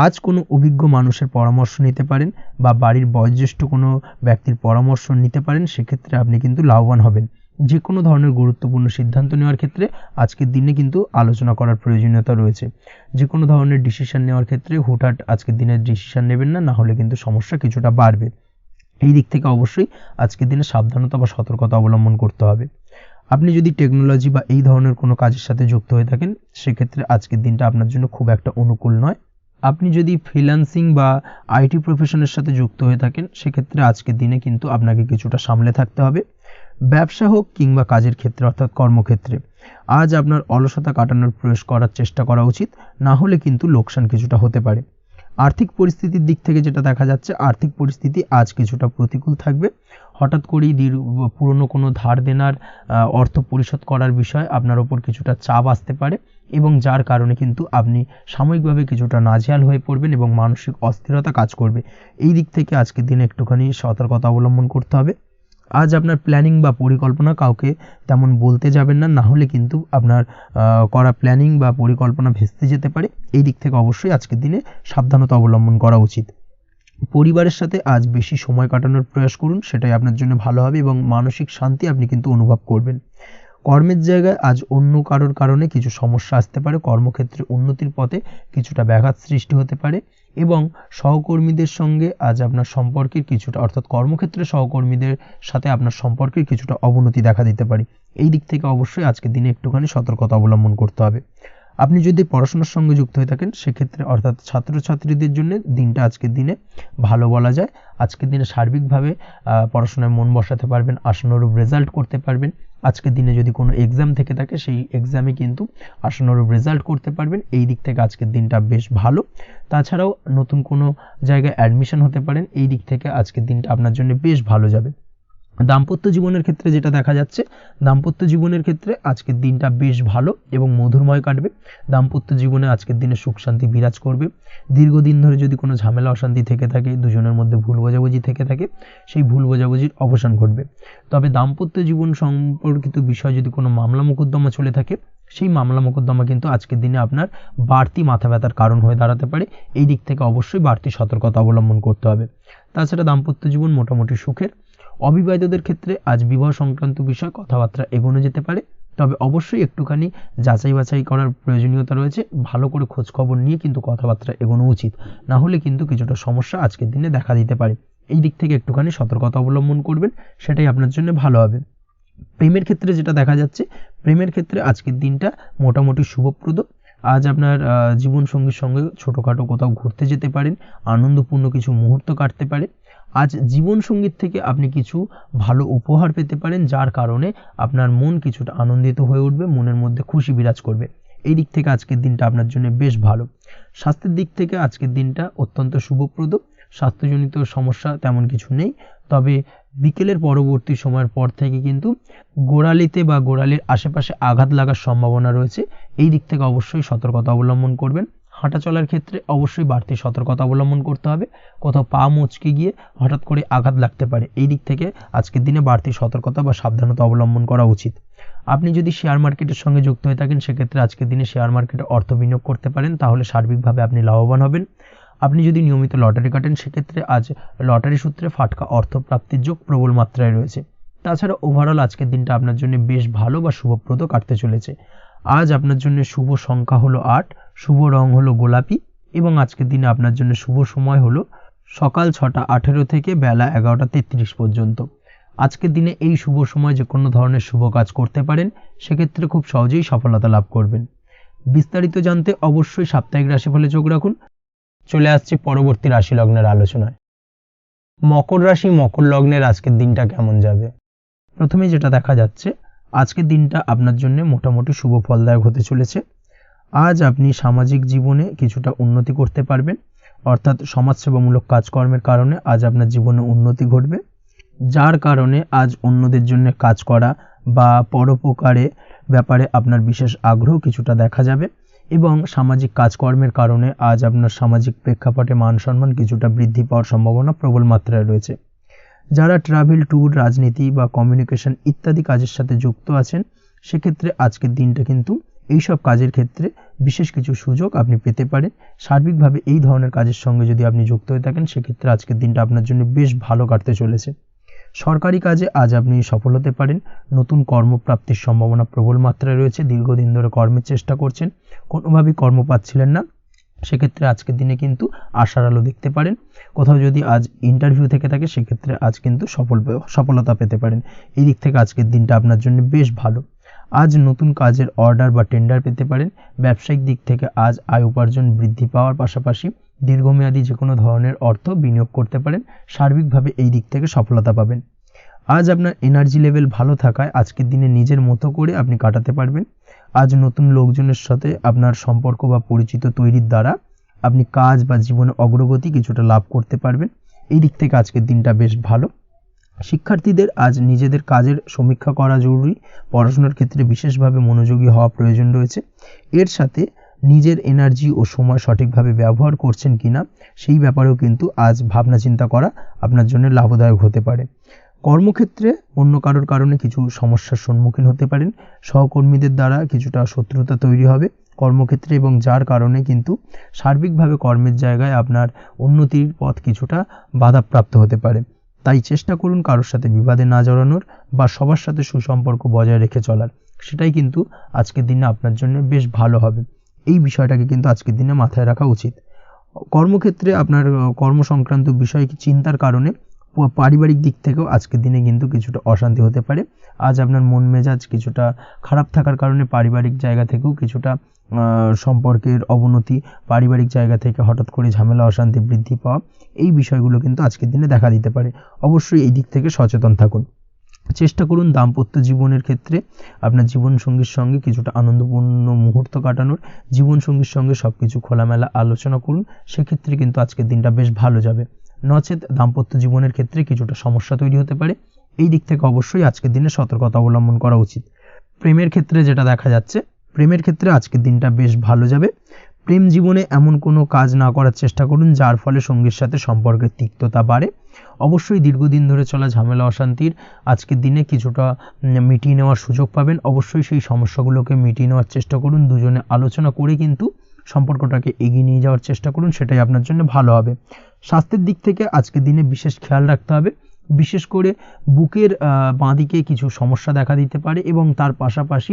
আজ কোনো অভিজ্ঞ মানুষের পরামর্শ নিতে পারেন বা বাড়ির বয়োজ্যেষ্ঠ কোনো ব্যক্তির পরামর্শ নিতে পারেন, সেক্ষেত্রে আপনি কিন্তু লাভবান হবেন। যে কোনো ধরনের গুরুত্বপূর্ণ সিদ্ধান্ত নেওয়ার ক্ষেত্রে আজকের দিনে কিন্তু আলোচনা করার প্রয়োজনীয়তা রয়েছে। যে কোনো ধরনের ডিসিশন নেওয়ার ক্ষেত্রে হুটহাট আজকের দিনে ডিসিশন নেবেন না, না হলে কিন্তু সমস্যা কিছুটা বাড়বে। এই দিক থেকে অবশ্যই আজকের দিনে সাবধানতা বা সতর্কতা অবলম্বন করতে হবে। আপনি যদি টেকনোলজি বা এই ধরনের কোনো কাজের সাথে যুক্ত হয়ে থাকেন, সেক্ষেত্রে আজকের দিনটা আপনার জন্য খুব একটা অনুকূল নয়। আপনি যদি ফ্রিল্যান্সিং বা আইটি প্রফেশনের সাথে যুক্ত হয়ে থাকেন, সেক্ষেত্রে আজকের দিনে কিন্তু আপনাকে কিছুটা সামলে থাকতে হবে। ব্যবসা হোক কিংবা কাজের ক্ষেত্রে, অর্থাৎ কর্মক্ষেত্রে, আজ আপনার অলসতা কাটানোর প্রয়াস করার চেষ্টা করা উচিত, না হলে কিন্তু লোকসান কিছুটা হতে পারে। আর্থিক পরিস্থিতির দিক থেকে যেটা দেখা যাচ্ছে, আর্থিক পরিস্থিতি আজ কিছুটা প্রতিকূল থাকবে। হঠাৎ করেই পুরনো কোনো ধার দেনার অর্থ পরিশোধ করার বিষয় আপনার ওপর কিছুটা চাপ আসতে পারে, এবং যার কারণে কিন্তু আপনি সাময়িকভাবে কিছুটা নাজেহাল হয়ে পড়বেন এবং মানসিক অস্থিরতা কাজ করবে। এই দিক থেকে আজকের দিনে একটুখানি সতর্কতা অবলম্বন করতে হবে। আজ আপনার প্ল্যানিং বা পরিকল্পনা কাউকে তেমন বলতে যাবেন না, হলে কিন্তু আপনার করা প্ল্যানিং বা পরিকল্পনা ভেস্তে যেতে পারে। এই দিক থেকে অবশ্যই আজকের দিনে সাবধানতা অবলম্বন করা উচিত। পরিবারের সাথে আজ বেশি সময় কাটানোর প্রয়াস করুন, সেটাই আপনার জন্য ভালো হবে এবং মানসিক শান্তি আপনি কিন্তু অনুভব করবেন। কর্মের জায়গায় আজ অন্য কারোর কারণে কিছু সমস্যা আসতে পারে, কর্মক্ষেত্রে উন্নতির পথে কিছুটা ব্যাঘাত সৃষ্টি হতে পারে, এবং সহকর্মীদের সঙ্গে আজ আপনার সম্পর্কের কিছুটা, অর্থাৎ কর্মক্ষেত্রে সহকর্মীদের সাথে আপনার সম্পর্কের কিছুটা অবনতি দেখা দিতে পারে। এই দিক থেকে অবশ্যই আজকের দিনে একটুখানি সতর্কতা অবলম্বন করতে হবে। আপনি যদি পড়াশোনার সঙ্গে যুক্ত হয়ে থাকেন, সেক্ষেত্রে অর্থাৎ ছাত্রছাত্রীদের জন্য দিনটা আজকের দিনে ভালো বলা যায়। আজকের দিনে সার্বিকভাবে পড়াশোনায় মন বসাতে পারবেন, আশানুরূপ রেজাল্ট করতে পারবেন। আজকের দিনে যদি কোনো এক্সাম থেকে থাকে, সেই এক্সামে কিন্তু আশানুরূপ রেজাল্ট করতে পারবেন। এই দিক থেকে আজকের দিনটা বেশ ভালো। তাছাড়াও নতুন কোনো জায়গায় অ্যাডমিশন হতে পারেন, এই দিক থেকে আজকের দিনটা আপনার জন্য বেশ ভালো যাবে। দাম্পত্য জীবনের ক্ষেত্রে যেটা দেখা যাচ্ছে, দাম্পত্য জীবনের ক্ষেত্রে আজকের দিনটা বেশ ভালো এবং মধুরময় কাটবে। দাম্পত্য জীবনে আজকের দিনে সুখ শান্তি বিরাজ করবে। দীর্ঘদিন ধরে যদি কোনো ঝামেলা অশান্তি থেকে থাকে, দুজনের মধ্যে ভুল বোঝাবুঝি থেকে থাকে, সেই ভুল বোঝাবুঝির অবসান ঘটবে। তবে দাম্পত্য জীবন সম্পর্কিত বিষয় যদি কোনো মামলা মোকদ্দমা চলে থাকে, সেই মামলা মোকদ্দমা কিন্তু আজকের দিনে আপনার বাড়তি মাথা ব্যথার কারণ হয়ে দাঁড়াতে পারে। এই দিক থেকে অবশ্যই বাড়তি সতর্কতা অবলম্বন করতে হবে। তাছাড়া দাম্পত্য জীবন মোটামুটি সুখের। অবিবাহিতদের ক্ষেত্রে আজ বিবাহ সংক্রান্ত বিষয় কথাবার্তা এগোনো যেতে পারে, তবে অবশ্যই একটুখানি যাচাই বাছাই করার প্রয়োজনীয়তা রয়েছে। ভালো করে খোঁজ খবর নিয়ে কিন্তু কথাবার্তা এগোনো উচিত, না হলে কিন্তু কিছুটা সমস্যা আজকের দিনে দেখা দিতে পারে। এই দিক থেকে একটুখানি সতর্কতা অবলম্বন করবেন, সেটাই আপনার জন্য ভালো হবে। প্রেমের ক্ষেত্রে যেটা দেখা যাচ্ছে, প্রেমের ক্ষেত্রে আজকের দিনটা মোটামুটি শুভপ্রদ। আজ আপনার জীবনসঙ্গীর সঙ্গে ছোটোখাটো কোথাও ঘুরতে যেতে পারেন, আনন্দপূর্ণ কিছু মুহূর্ত কাটতে পারে। আজ জীবনসঙ্গীর থেকে আপনি কিছু ভালো উপহার পেতে পারেন, যার কারণে আপনার মন কিছুটা আনন্দিত হয়ে উঠবে, মনের মধ্যে খুশি বিরাজ করবে। এই দিক থেকে আজকের দিনটা আপনার জন্য বেশ ভালো। স্বাস্থ্যের দিক থেকে আজকের দিনটা অত্যন্ত শুভপ্রদ। স্বাস্থ্যজনিত সমস্যা তেমন কিছু নেই, তবে বিকেলের পরবর্তী সময়ের পর থেকে কিন্তু গোড়ালিতে বা গোড়ালির আশেপাশে আঘাত লাগার সম্ভাবনা রয়েছে। এই দিক থেকে অবশ্যই সতর্কতা অবলম্বন করবেন। হাঁটা চলার ক্ষেত্রে অবশ্যই বাড়তি সতর্কতা অবলম্বন করতে হবে, কোথাও পা মুচকে গিয়ে হঠাৎ করে আঘাত লাগতে পারে। এই দিক থেকে আজকের দিনে বাড়তি সতর্কতা বা সাবধানতা অবলম্বন করা উচিত। আপনি যদি শেয়ার মার্কেটের সঙ্গে যুক্ত হয়ে থাকেন, সেক্ষেত্রে আজকের দিনে শেয়ার মার্কেটে অর্থ বিনিয়োগ করতে পারেন, তাহলে সার্বিকভাবে আপনি লাভবান হবেন। আপনি যদি নিয়মিত লটারি কাটেন, সেক্ষেত্রে আজ লটারি সূত্রে ফাটকা অর্থ প্রাপ্তির যোগ প্রবল মাত্রায় রয়েছে। তাছাড়া ওভারঅল আজকের দিনটা আপনার জন্য বেশ ভালো বা শুভপ্রদ কাটতে চলেছে। আজ আপনার জন্য শুভ সংখ্যা হলো 8, শুভ রং হলো গোলাপি, এবং আজকের দিনে আপনার জন্য শুভ সময় হলো সকাল 6:18 থেকে বেলা 11:33 পর্যন্ত। আজকের দিনে এই শুভ সময় যে কোনো ধরনের শুভ কাজ করতে পারেন, সেক্ষেত্রে খুব সহজেই সফলতা লাভ করবেন। বিস্তারিত জানতে অবশ্যই সাপ্তাহিক রাশিফলে চোখ রাখুন। চলে আসছি পরবর্তী রাশি লগ্নের আলোচনায়। মকর রাশি, মকর লগ্নের আজকের দিনটা কেমন যাবে? প্রথমে যেটা দেখা যাচ্ছে, আজকের দিনটা আপনার জন্য মোটামুটি শুভ ফলদায়ক হতে চলেছে। আজ আপনি সামাজিক জীবনে কিছুটা উন্নতি করতে পারবেন, অর্থাৎ সমাজসেবামূলক কাজকর্মের কারণে আজ আপনার জীবনে উন্নতি ঘটবে, যার কারণে আজ অন্যদের জন্য কাজ করা বা পরোপকারে ব্যাপারে আপনার বিশেষ আগ্রহ কিছুটা দেখা যাবে, এবং সামাজিক কাজকর্মের কারণে আজ আপনার সামাজিক প্রেক্ষাপটে মান সম্মান কিছুটা বৃদ্ধি পাওয়ার সম্ভাবনা প্রবল মাত্রায় রয়েছে। যারা ট্রাভেল, ট্যুর, রাজনীতি বা কমিউনিকেশন ইত্যাদি কাজের সাথে যুক্ত আছেন, সেক্ষেত্রে আজকের দিনটা কিন্তু এইসব কাজের ক্ষেত্রে বিশেষ কিছু সুযোগ আপনি পেতে পারেন। সার্বিকভাবে এই ধরনের কাজের সঙ্গে যদি আপনি যুক্ত হয়ে থাকেন, সেক্ষেত্রে আজকের দিনটা আপনার জন্য বেশ ভালো কাটতে চলেছে। সরকারি কাজে আজ আপনি সফল হতে পারেন, নতুন কর্মপ্রাপ্তির সম্ভাবনা প্রবল মাত্রায় রয়েছে। দীর্ঘদিন ধরে কর্মের চেষ্টা করছেন, কোনোভাবেই কর্ম পাচ্ছিলেন না, সেক্ষেত্রে আজকের দিনে কিন্তু আশার আলো দেখতে পারেন। কোথাও যদি আজ ইন্টারভিউ থেকে থাকে, সেক্ষেত্রে আজ কিন্তু সফলতা পেতে পারেন। এই দিক থেকে আজকের দিনটা আপনার জন্য বেশ ভালো। আজ নতুন কাজের অর্ডার বা টেন্ডার পেতে পারেন। ব্যবসায়িক দিক থেকে আজ আয় উপার্জন বৃদ্ধি পাওয়ার পাশাপাশি দীর্ঘমেয়াদী যে কোনো ধরনের অর্থ বিনিয়োগ করতে পারেন। সার্বিকভাবে এই দিক থেকে সফলতা পাবেন। আজ আপনার এনার্জি লেভেল ভালো থাকায় আজকের দিনে নিজের মতো করে আপনি কাটাতে পারবেন। আজ নতুন লোকজনের সাথে আপনার সম্পর্ক বা পরিচিত তৈরির দ্বারা আপনি কাজ বা জীবনে অগ্রগতি কিছুটা লাভ করতে পারবেন। এই দিক থেকে আজকের দিনটা বেশ ভালো। শিক্ষার্থীদের আজ নিজেদের কাজের সমীক্ষা করা জরুরি, পড়াশোনার ক্ষেত্রে বিশেষভাবে মনোযোগী হওয়া প্রয়োজন রয়েছে। এর সাথে নিজের এনার্জি ও সময় সঠিকভাবে ব্যবহার করছেন কিনা সেই ব্যাপারেও কিন্তু আজ ভাবনা চিন্তা করা আপনার জন্য লাভদায়ক হতে পারে। কর্মক্ষেত্রে অন্য কারোর কারণে কিছু সমস্যার সম্মুখীন হতে পারেন, সহকর্মীদের দ্বারা কিছুটা শত্রুতা তৈরি হবে কর্মক্ষেত্রে, এবং যার কারণে কিন্তু সার্বিকভাবে কর্মের জায়গায় আপনার উন্নতির পথ কিছুটা বাধাপ্রাপ্ত হতে পারে। তাই চেষ্টা করুন কারোর সাথে বিবাদে না জড়ানোর বা সবার সাথে সুসম্পর্ক বজায় রেখে চলার, সেটাই কিন্তু আজকের দিনে আপনার জন্য বেশ ভালো হবে। এই বিষয়টাকে কিন্তু আজকের দিনে মাথায় রাখা উচিত। কর্মক্ষেত্রে আপনার কর্ম সংক্রান্ত বিষয় চিন্তার কারণে পারিবারিক দিক থেকেও আজকের দিনে কিন্তু কিছুটা অশান্তি হতে পারে। আজ আপনার মন মেজাজ কিছুটা খারাপ থাকার কারণে পারিবারিক জায়গা থেকেও কিছুটা সম্পর্কের অবনতি, পারিবারিক জায়গা থেকে হঠাৎ করে ঝামেলা অশান্তি বৃদ্ধি পাওয়া, এই বিষয়গুলো কিন্তু আজকের দিনে দেখা দিতে পারে। অবশ্যই এই দিক থেকে সচেতন থাকুন। চেষ্টা করুন দাম্পত্য জীবনের ক্ষেত্রে আপনার জীবনসঙ্গীর সঙ্গে কিছুটা আনন্দপূর্ণ মুহূর্ত কাটানোর, জীবনসঙ্গীর সঙ্গে সব কিছু খোলামেলা আলোচনা করুন, সেক্ষেত্রে কিন্তু আজকের দিনটা বেশ ভালো যাবে। নচেত দাম্পত্য জীবনের ক্ষেত্রে কিছুটা সমস্যা তৈরি হতে পারে। এই দিক থেকে অবশ্যই আজকের দিনে সতর্কতা অবলম্বন করা উচিত। প্রেমের ক্ষেত্রে যেটা দেখা যাচ্ছে, প্রেমের ক্ষেত্রে আজকের দিনটা বেশ ভালো যাবে। প্রেম জীবনে এমন কোনো কাজ না করার চেষ্টা করুন যার ফলে সঙ্গীর সাথে সম্পর্কের তিক্ততা বাড়ে। অবশ্যই দীর্ঘদিন ধরে চলা ঝামেলা অশান্তির আজকের দিনে কিছুটা মিটিয়ে নেওয়ার সুযোগ পাবেন। অবশ্যই সেই সমস্যাগুলোকে মিটিয়ে নেওয়ার চেষ্টা করুন, দুজনে আলোচনা করে কিন্তু সম্পর্কটাকে এগিয়ে নিয়ে যাওয়ার চেষ্টা করুন, সেটাই আপনার জন্য ভালো হবে। স্বাস্থ্যের দিক থেকে আজকের দিনে বিশেষ খেয়াল রাখতে হবে, বিশেষ করে বুকের বাঁদিকে কিছু সমস্যা দেখা দিতে পারে এবং তার পাশাপাশি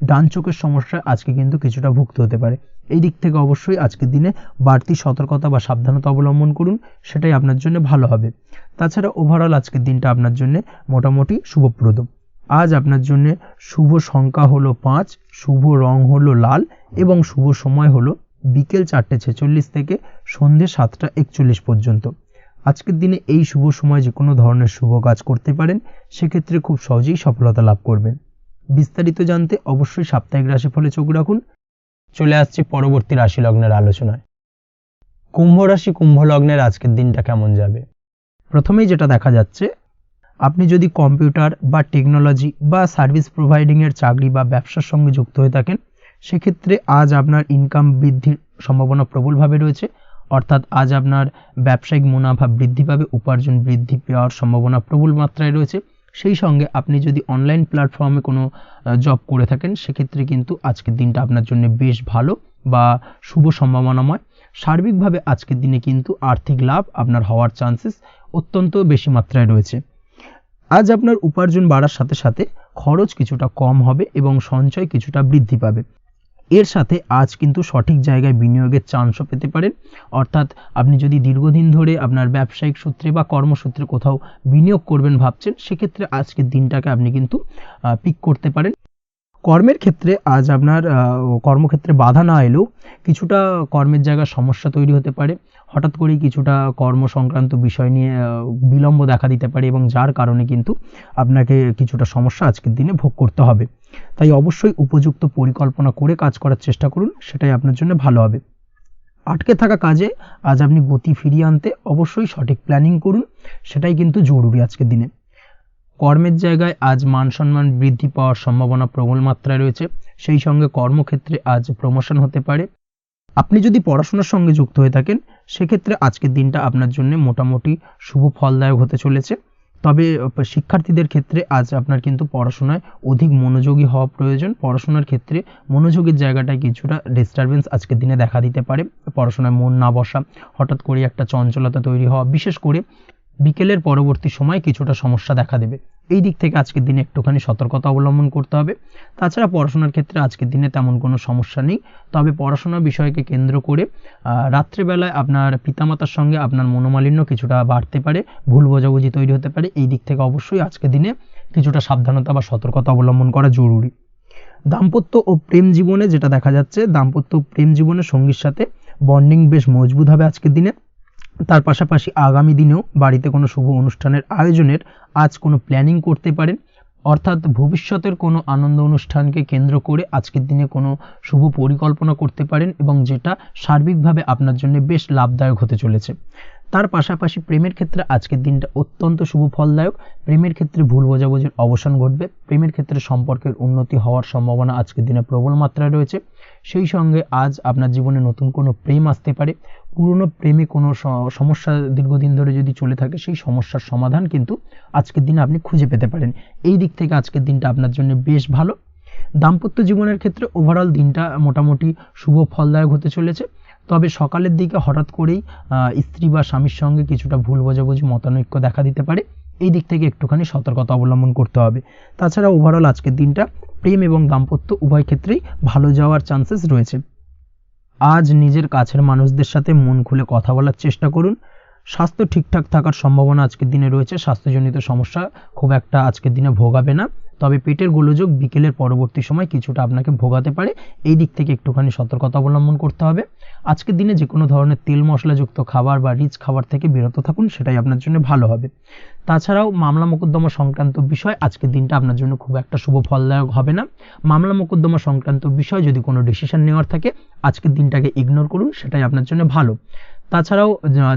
ডান চোখের সমস্যা আজকে কিন্তু কিছুটা ভুগতে হতে পারে। এই দিক থেকে অবশ্যই আজকের দিনে বাড়তি সতর্কতা বা সাবধানতা অবলম্বন করুন, সেটাই আপনার জন্য ভালো হবে। তাছাড়া ওভারঅল আজকের দিনটা আপনার জন্য মোটামুটি শুভপ্রদ। আজ আপনার জন্য শুভ সংখ্যা হলো 5, শুভ রং হলো লাল এবং শুভ সময় হলো বিকেল 4:46 থেকে সন্ধ্যে 7:41 পর্যন্ত। আজকের দিনে এই শুভ সময় যে কোনো ধরনের শুভ কাজ করতে পারেন, সেক্ষেত্রে খুব সহজেই সফলতা লাভ করবেন। বিস্তারিত জানতে অবশ্যই সাপ্তাহিক রাশিফলে চোখ রাখুন। চলে আসছি পরবর্তী রাশি লগ্নের আলোচনায়। কুম্ভ রাশি, কুম্ভ লগ্নের আজকের দিনটা কেমন যাবে? প্রথমেই যেটা দেখা যাচ্ছে, আপনি যদি কম্পিউটার বা টেকনোলজি বা সার্ভিস প্রোভাইডিংয়ের চাকরি বা ব্যবসার সঙ্গে যুক্ত হয়ে থাকেন, সেক্ষেত্রে আজ আপনার ইনকাম বৃদ্ধির সম্ভাবনা প্রবলভাবে রয়েছে। অর্থাৎ আজ আপনার ব্যবসায়িক মুনাফা বৃদ্ধি পাবে, উপার্জন বৃদ্ধি পাওয়ার সম্ভাবনা প্রবল মাত্রায় রয়েছে। সেই সঙ্গে আপনি যদি অনলাইন প্ল্যাটফর্মে কোনো জব করে থাকেন, সেক্ষেত্রে কিন্তু আজকের দিনটা আপনার জন্য বেশ ভালো বা শুভ সম্ভাবনাময়। সার্বিকভাবে আজকের দিনে কিন্তু আর্থিক লাভ আপনার হওয়ার চান্সেস অত্যন্ত বেশি মাত্রায় রয়েছে। আজ আপনার উপার্জন বাড়ার সাথে সাথে খরচ কিছুটা কম হবে এবং সঞ্চয় কিছুটা বৃদ্ধি পাবে। এর সাথে আজ কিন্তু সঠিক জায়গায় বিনিয়োগের চান্সও পেতে পারেন। অর্থাৎ আপনি যদি দীর্ঘদিন ধরে আপনার ব্যবসায়িক সূত্রে বা কর্মসূত্রে কোথাও বিনিয়োগ করবেন ভাবছেন, সেক্ষেত্রে আজকের দিনটাকে আপনি কিন্তু পিক করতে পারেন। কর্মের ক্ষেত্রে আজ আপনার কর্মক্ষেত্রে বাধা না এলেও কিছুটা কর্মের জায়গায় সমস্যা তৈরি হতে পারে। হঠাৎ করেই কিছুটা কর্ম সংক্রান্ত বিষয় নিয়ে বিলম্ব দেখা দিতে পারে এবং যার কারণে কিন্তু আপনাকে কিছুটা সমস্যা আজকের দিনে ভোগ করতে হবে। তাই অবশ্যই উপযুক্ত পরিকল্পনা করে কাজ করার চেষ্টা করুন, সেটাই আপনার জন্য ভালো হবে। আটকে থাকা কাজে আজ আপনি গতি ফিরিয়ে আনতে অবশ্যই সঠিক প্ল্যানিং করুন, সেটাই কিন্তু জরুরি আজকের দিনে। কর্মের জায়গায় আজ মান সম্মান বৃদ্ধি পাওয়ার সম্ভাবনা প্রবল মাত্রায় রয়েছে। সেই সঙ্গে কর্মক্ষেত্রে আজ প্রমোশন হতে পারে। আপনি যদি পড়াশোনার সঙ্গে যুক্ত হয়ে থাকেন, সেক্ষেত্রে আজকের দিনটা আপনার জন্য মোটামুটি শুভ ফলদায়ক হতে চলেছে। তবে শিক্ষার্থীদের ক্ষেত্রে আজ আপনার কিন্তু পড়াশোনায় অধিক মনোযোগী হওয়া প্রয়োজন। পড়াশোনার ক্ষেত্রে মনোযোগের জায়গাটায় কিছুটা ডিস্টারবেন্স আজকের দিনে দেখা দিতে পারে। পড়াশোনায় মন না বসা, হঠাৎ করে একটা চঞ্চলতা তৈরি হওয়া, বিশেষ করে বিকেলের পরবর্তী সময় কিছুটা সমস্যা দেখা দেবে। এই দিক থেকে আজকের দিনে একটুখানি সতর্কতা অবলম্বন করতে হবে। তাছাড়া পড়াশোনার ক্ষেত্রে আজকের দিনে তেমন কোনো সমস্যা নেই। তবে পড়াশোনার বিষয়কে কেন্দ্র করে রাত্রেবেলায় আপনার পিতামাতার সঙ্গে আপনার মনোমালিন্য কিছুটা বাড়তে পারে, ভুল বোঝাবুঝি তৈরি হতে পারে। এই দিক থেকে অবশ্যই আজকের দিনে কিছুটা সাবধানতা বা সতর্কতা অবলম্বন করা জরুরি। দাম্পত্য ও প্রেম জীবনে যেটা দেখা যাচ্ছে, দাম্পত্য প্রেম জীবনে সঙ্গীর সাথে বন্ডিং বেশ মজবুত হবে আজকের দিনে। তার পাশাপাশি আগামী দিনেও বাড়িতে কোনো শুভ অনুষ্ঠানের আয়োজনের আজ কোনো প্ল্যানিং করতে পারেন। অর্থাৎ ভবিষ্যতের কোনো আনন্দ অনুষ্ঠানকে কেন্দ্র করে আজকের দিনে কোনো শুভ পরিকল্পনা করতে পারেন এবং যেটা সার্বিকভাবে আপনার জন্য বেশ লাভদায়ক হতে চলেছে। তার পাশাপাশি প্রেমের ক্ষেত্রে আজকের দিনটা অত্যন্ত শুভ ফলদায়ক। প্রেমের ক্ষেত্রে ভুল বোঝাবুঝির অবসান ঘটবে। প্রেমের ক্ষেত্রে সম্পর্কের উন্নতি হওয়ার সম্ভাবনা আজকের দিনে প্রবল মাত্রায় রয়েছে। সেই সঙ্গে আজ আপনার জীবনে নতুন কোনো প্রেম আসতে পারে। পুরনো প্রেমে কোনো সমস্যা দীর্ঘদিন ধরে যদি চলে থাকে, সেই সমস্যার সমাধান কিন্তু আজকের দিনে আপনি খুঁজে পেতে পারেন। এই দিক থেকে আজকের দিনটা আপনার জন্য বেশ ভালো। দাম্পত্য জীবনের ক্ষেত্রে ওভারঅল দিনটা মোটামুটি শুভ ফলদায়ক হতে চলেছে। তবে সকালের দিকে হঠাৎ করেই স্ত্রী বা স্বামীর সঙ্গে কিছুটা ভুল বোঝাবুঝি, মতানৈক্য দেখা দিতে পারে। এই দিক থেকে একটুখানি সতর্কতা অবলম্বন করতে হবে। তাছাড়া ওভারঅল আজকের দিনটা প্রেম এবং দাম্পত্য উভয় ক্ষেত্রেই ভালো যাওয়ার চান্সেস রয়েছে। আজ নিজের কাছের মানুষদের সাথে মন খুলে কথা বলার চেষ্টা করুন। স্বাস্থ্য ঠিকঠাক থাকার সম্ভাবনা আজকের দিনে রয়েছে। স্বাস্থ্যজনিত সমস্যা খুব একটা আজকের দিনে ভোগাবে না। তবে পেটের গোলযোগ বিকেলের পরবর্তী সময় কিছুটা আপনাকে ভোগাতে পারে। এই দিক থেকে একটুখানি সতর্কতা অবলম্বন করতে হবে। আজকের দিনে যে কোনো ধরনের তেল মশলাযুক্ত খাবার বা রিচ খাবার থেকে বিরত থাকুন, সেটাই আপনার জন্য ভালো হবে। তাছাড়াও মামলা মোকদ্দমা সংক্রান্ত বিষয় আজকের দিনটা আপনার জন্য খুব একটা শুভ ফলদায়ক হবে না। মামলা মোকদ্দমা সংক্রান্ত বিষয় যদি কোনো ডিসিশন নেওয়ার থাকে, আজকের দিনটাকে ইগনোর করুন, সেটাই আপনার জন্য ভালো। তাছাড়াও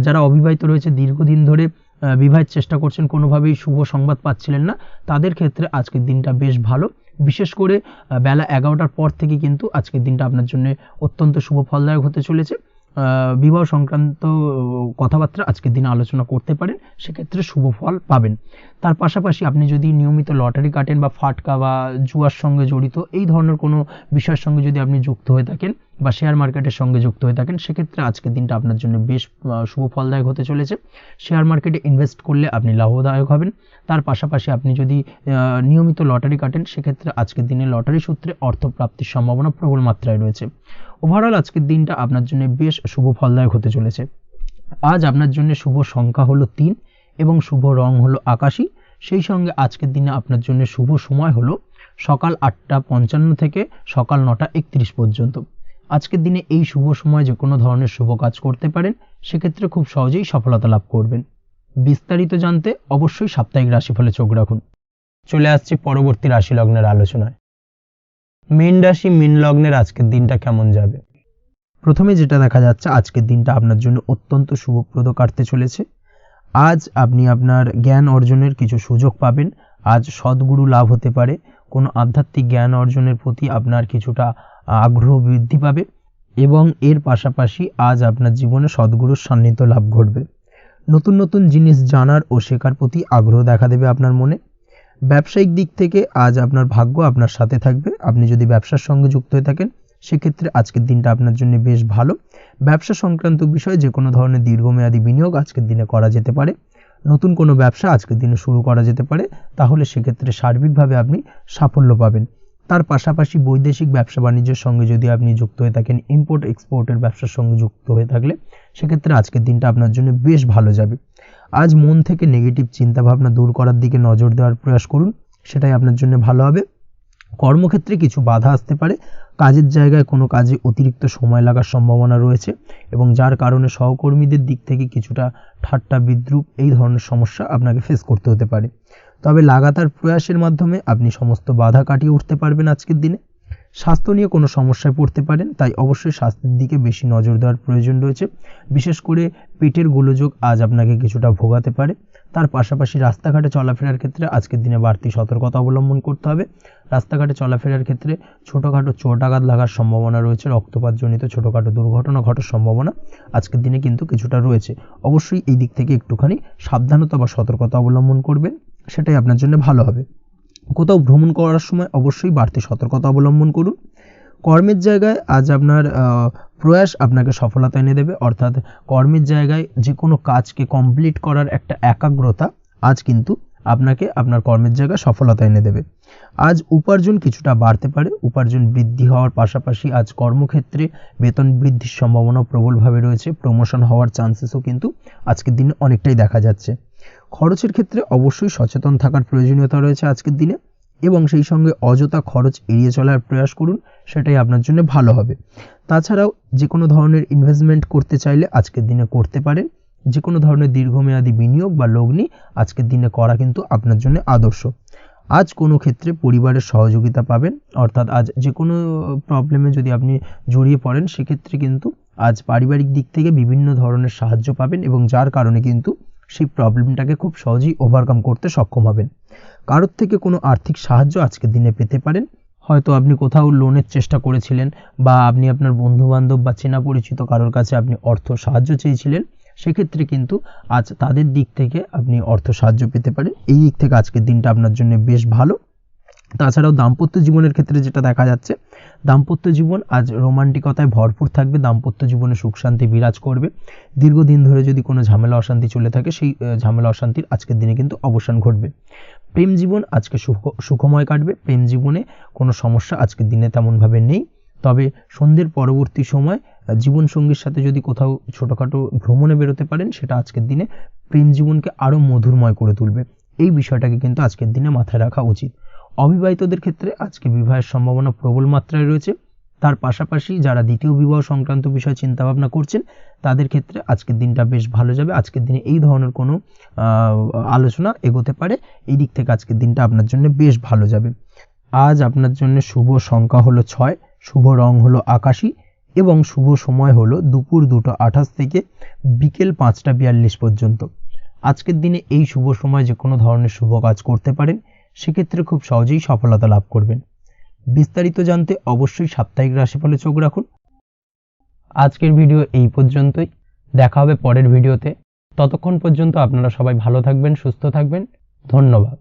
যারা অবিবাহিত রয়েছে, দীর্ঘদিন ধরে বিবাহের চেষ্টা করছেন, কোনোভাবেই শুভ সংবাদ পাচ্ছিলেন না, তাদের ক্ষেত্রে আজকের দিনটা বেশ ভালো। বিশেষ করে বেলা 11টার পর থেকে কিন্তু আজকের দিনটা আপনার জন্য অত্যন্ত শুভ ফলদায়ক হতে চলেছে। বিবাহ সংক্রান্ত কথাবার্তা আজকের দিনে আলোচনা করতে পারেন, সেক্ষেত্রে শুভ ফল পাবেন। তার পাশাপাশি আপনি যদি নিয়মিত লটারি কাটেন বা ফাটকা বা জুয়ার সঙ্গে জড়িত এই ধরনের কোনো বিষয়ের সঙ্গে যদি আপনি যুক্ত হয়ে থাকেন বা শেয়ার মার্কেটের সঙ্গে যুক্ত হয়ে থাকেন, সেক্ষেত্রে আজকের দিনটা আপনার জন্য বেশ শুভ ফলদায়ক হতে চলেছে। শেয়ার মার্কেটে ইনভেস্ট করলে আপনি লাভদায়ক হবেন। তার পাশাপাশি আপনি যদি নিয়মিত লটারি কাটেন, সেক্ষেত্রে আজকের দিনে লটারি সূত্রে অর্থ প্রাপ্তির সম্ভাবনা প্রবল মাত্রায় রয়েছে। ওভারঅল আজকের দিনটা আপনার জন্য বেশ শুভ ফলদায়ক হতে চলেছে। আজ আপনার জন্য শুভ সংখ্যা হলো 3 এবং শুভ রং হলো আকাশী। সেই সঙ্গে আজকের দিনে আপনার জন্য শুভ সময় হলো সকাল 8:55 থেকে সকাল 9:31 পর্যন্ত। আজকের দিনে এই শুভ সময় যে কোনো ধরনের শুভ কাজ করতে পারেন, সেক্ষেত্রে খুব সহজেই সফলতা লাভ করবেন। বিস্তারিত জানতে অবশ্যই সাপ্তাহিক রাশিফলে চোখ রাখুন। চলে আসছি পরবর্তী রাশি লগ্নের আলোচনায়। মীন রাশি, মীন লগ্নের আজকের দিনটা কেমন যাবে? প্রথমে যেটা দেখা যাচ্ছে, আজকের দিনটা আপনার জন্য অত্যন্ত শুভপ্রদ কাটতে চলেছে। আজ আপনি আপনার জ্ঞান অর্জনের কিছু সুযোগ পাবেন। আজ সদ্গুরু লাভ হতে পারে। কোনো আধ্যাত্মিক জ্ঞান অর্জনের প্রতি আপনার কিছুটা আগ্রহ বৃদ্ধি পাবে এবং এর পাশাপাশি আজ আপনার জীবনে সদ্গুরুর সান্নিধ্য লাভ ঘটবে। নতুন নতুন জিনিস জানার ও শেখার প্রতি আগ্রহ দেখা দেবে আপনার মনে। ব্যবসায়িক দিক থেকে আজ আপনার ভাগ্য আপনার সাথে থাকবে। আপনি যদি ব্যবসার সঙ্গে যুক্ত হয়ে থাকেন, সেক্ষেত্রে আজকের দিনটা আপনার জন্য বেশ ভালো। ব্যবসা সংক্রান্ত বিষয়ে যে কোনো ধরনের দীর্ঘমেয়াদী বিনিয়োগ আজকের দিনে করা যেতে পারে। নতুন কোনো ব্যবসা আজকের দিনে শুরু করা যেতে পারে, তাহলে সেক্ষেত্রে সার্বিকভাবে আপনি সাফল্য পাবেন। তার পাশাপাশি বৈদেশিক ব্যবসা বাণিজ্যের সঙ্গে যদি আপনি যুক্ত হয়ে থাকেন, ইম্পোর্ট এক্সপোর্টের ব্যবসার সঙ্গে যুক্ত হয়ে থাকলে, সেক্ষেত্রে আজকের দিনটা আপনার জন্য বেশ ভালো যাবে। আজ মন থেকে নেগেটিভ চিন্তাভাবনা দূর করার দিকে নজর দেওয়ার প্রয়াস করুন, সেটাই আপনার জন্য ভালো হবে। কর্মক্ষেত্রে কিছু বাধা আসতে পারে। কাজের জায়গায় কোনো কাজে অতিরিক্ত সময় লাগার সম্ভাবনা রয়েছে এবং যার কারণে সহকর্মীদের দিক থেকে কিছুটা ঠাট্টা বিদ্রূপ এই ধরনের সমস্যা আপনাকে ফেস করতে হতে পারে। তবে লাগাতার প্রয়াসের মাধ্যমে আপনি সমস্ত বাধা কাটিয়ে উঠতে পারবেন আজকের দিনে। স্বাস্থ্য নিয়ে কোনো সমস্যায় পড়তে পারেন, তাই অবশ্যই স্বাস্থ্যের দিকে বেশি নজর দেওয়ার প্রয়োজন রয়েছে। বিশেষ করে পেটের গোলযোগ আজ আপনাকে কিছুটা ভোগাতে পারে। তার পাশাপাশি রাস্তাঘাটে চলাফেরার ক্ষেত্রে আজকের দিনে বাড়তি সতর্কতা অবলম্বন করতে হবে। রাস্তাঘাটে চলাফেরার ক্ষেত্রে ছোটোখাটো চোট আঘাত লাগার সম্ভাবনা রয়েছে। রক্তপাতজনিত ছোটোখাটো দুর্ঘটনা ঘটার সম্ভাবনা আজকের দিনে কিন্তু কিছুটা রয়েছে। অবশ্যই এই দিক থেকে একটুখানি সাবধানতা বা সতর্কতা অবলম্বন করবেন, সেটাই আপনার জন্য ভালো হবে। কোথাও ভ্রমণ করার সময় অবশ্যই বাড়তি সতর্কতা অবলম্বন করুন। কর্মের জায়গায় আজ আপনার প্রয়াস আপনাকে সফলতা এনে দেবে। অর্থাৎ কর্মের জায়গায় যে কোনো কাজকে কমপ্লিট করার একটা একাগ্রতা আজ কিন্তু আপনাকে আপনার কর্মের জায়গায় সফলতা এনে দেবে। আজ উপার্জন কিছুটা বাড়তে পারে। উপার্জন বৃদ্ধি হওয়ার পাশাপাশি আজ কর্মক্ষেত্রে বেতন বৃদ্ধির সম্ভাবনা প্রবলভাবে রয়েছে। প্রমোশন হওয়ার চান্সেসও কিন্তু আজকের দিনে অনেকটাই দেখা যাচ্ছে। খরচের ক্ষেত্রে অবশ্যই সচেতন থাকার প্রয়োজনীয়তা রয়েছে আজকের দিনে এবং সেই সঙ্গে অযথা খরচ এড়িয়ে চলার প্রয়াস করুন, সেটাই আপনার জন্য ভালো হবে। তাছাড়াও যে কোনো ধরনের ইনভেস্টমেন্ট করতে চাইলে আজকের দিনে করতে পারেন। যে কোনো ধরনের দীর্ঘমেয়াদী বিনিয়োগ বা লগ্নি আজকের দিনে করা কিন্তু আপনার জন্য আদর্শ। আজ কোনো ক্ষেত্রে পরিবারের সহযোগিতা পাবেন, অর্থাৎ আজ যে কোনো প্রবলেমে যদি আপনি জড়িয়ে পড়েন সেক্ষেত্রে কিন্তু আজ পারিবারিক দিক থেকে বিভিন্ন ধরনের সাহায্য পাবেন এবং যার কারণে কিন্তু সেই প্রবলেমটাকে খুব সহজেই ওভারকাম করতে সক্ষম হবেন। কারোর থেকে কোনো আর্থিক সাহায্য আজকের দিনে পেতে পারেন। হয়তো আপনি কোথাও লোনের চেষ্টা করেছিলেন বা আপনি আপনার বন্ধুবান্ধব বা চেনা পরিচিত কারোর কাছে আপনি অর্থ সাহায্য চেয়েছিলেন, সেক্ষেত্রে কিন্তু আজ তাদের দিক থেকে আপনি অর্থ সাহায্য পেতে পারেন। এই দিক থেকে আজকের দিনটা আপনার জন্য বেশ ভালো। তাছাড়াও দাম্পত্য জীবনের ক্ষেত্রে যেটা দেখা যাচ্ছে, দাম্পত্য জীবন আজ রোমান্টিকতায় ভরপুর থাকবে, দাম্পত্য জীবনে সুখ শান্তি বিরাজ করবে। দীর্ঘদিন ধরে যদি কোনো ঝামেলা অশান্তি চলে থাকে সেই ঝামেলা অশান্তির আজকের দিনে কিন্তু অবসান ঘটবে। প্রেম জীবন আজকে সুখময় কাটবে, প্রেম জীবনে কোনো সমস্যা আজকের দিনে তেমনভাবে নেই। তবে সন্ধ্যের পরবর্তী সময় জীবনসঙ্গীর সাথে যদি কোথাও ছোটোখাটো ভ্রমণে বেরোতে পারেন, সেটা আজকের দিনে প্রেম জীবনকে আরও মধুরময় করে তুলবে। এই বিষয়টাকে কিন্তু আজকের দিনে মাথায় রাখা উচিত। অবিবাহিতদের ক্ষেত্রে আজকে বিবাহের সম্ভাবনা প্রবল মাত্রায় রয়েছে। তার পাশাপাশি যারা দ্বিতীয় বিবাহ সংক্রান্ত বিষয়ে চিন্তাভাবনা করছেন তাদের ক্ষেত্রে আজকের দিনটা বেশ ভালো যাবে। আজকের দিনে এই ধরনের কোনো আলোচনা এগোতে পারে, এই দিক থেকে আজকের দিনটা আপনার জন্য বেশ ভালো যাবে। আজ আপনার জন্য শুভ সংখ্যা হলো 6, শুভ রং হলো আকাশী এবং শুভ সময় হলো দুপুর 2:28 থেকে বিকেল 5:42 পর্যন্ত। আজকের দিনে এই শুভ সময় যে কোনো ধরনের শুভ কাজ করতে পারেন, সেক্ষেত্রে খুব সহজেই সফলতা লাভ করবেন। বিস্তারিত জানতে অবশ্যই সাপ্তাহিক রাশিফলে চোখ রাখুন। আজকের ভিডিও এই পর্যন্তই, দেখা হবে পরের ভিডিওতে। ততক্ষণ পর্যন্ত আপনারা সবাই ভালো থাকবেন, সুস্থ থাকবেন। ধন্যবাদ।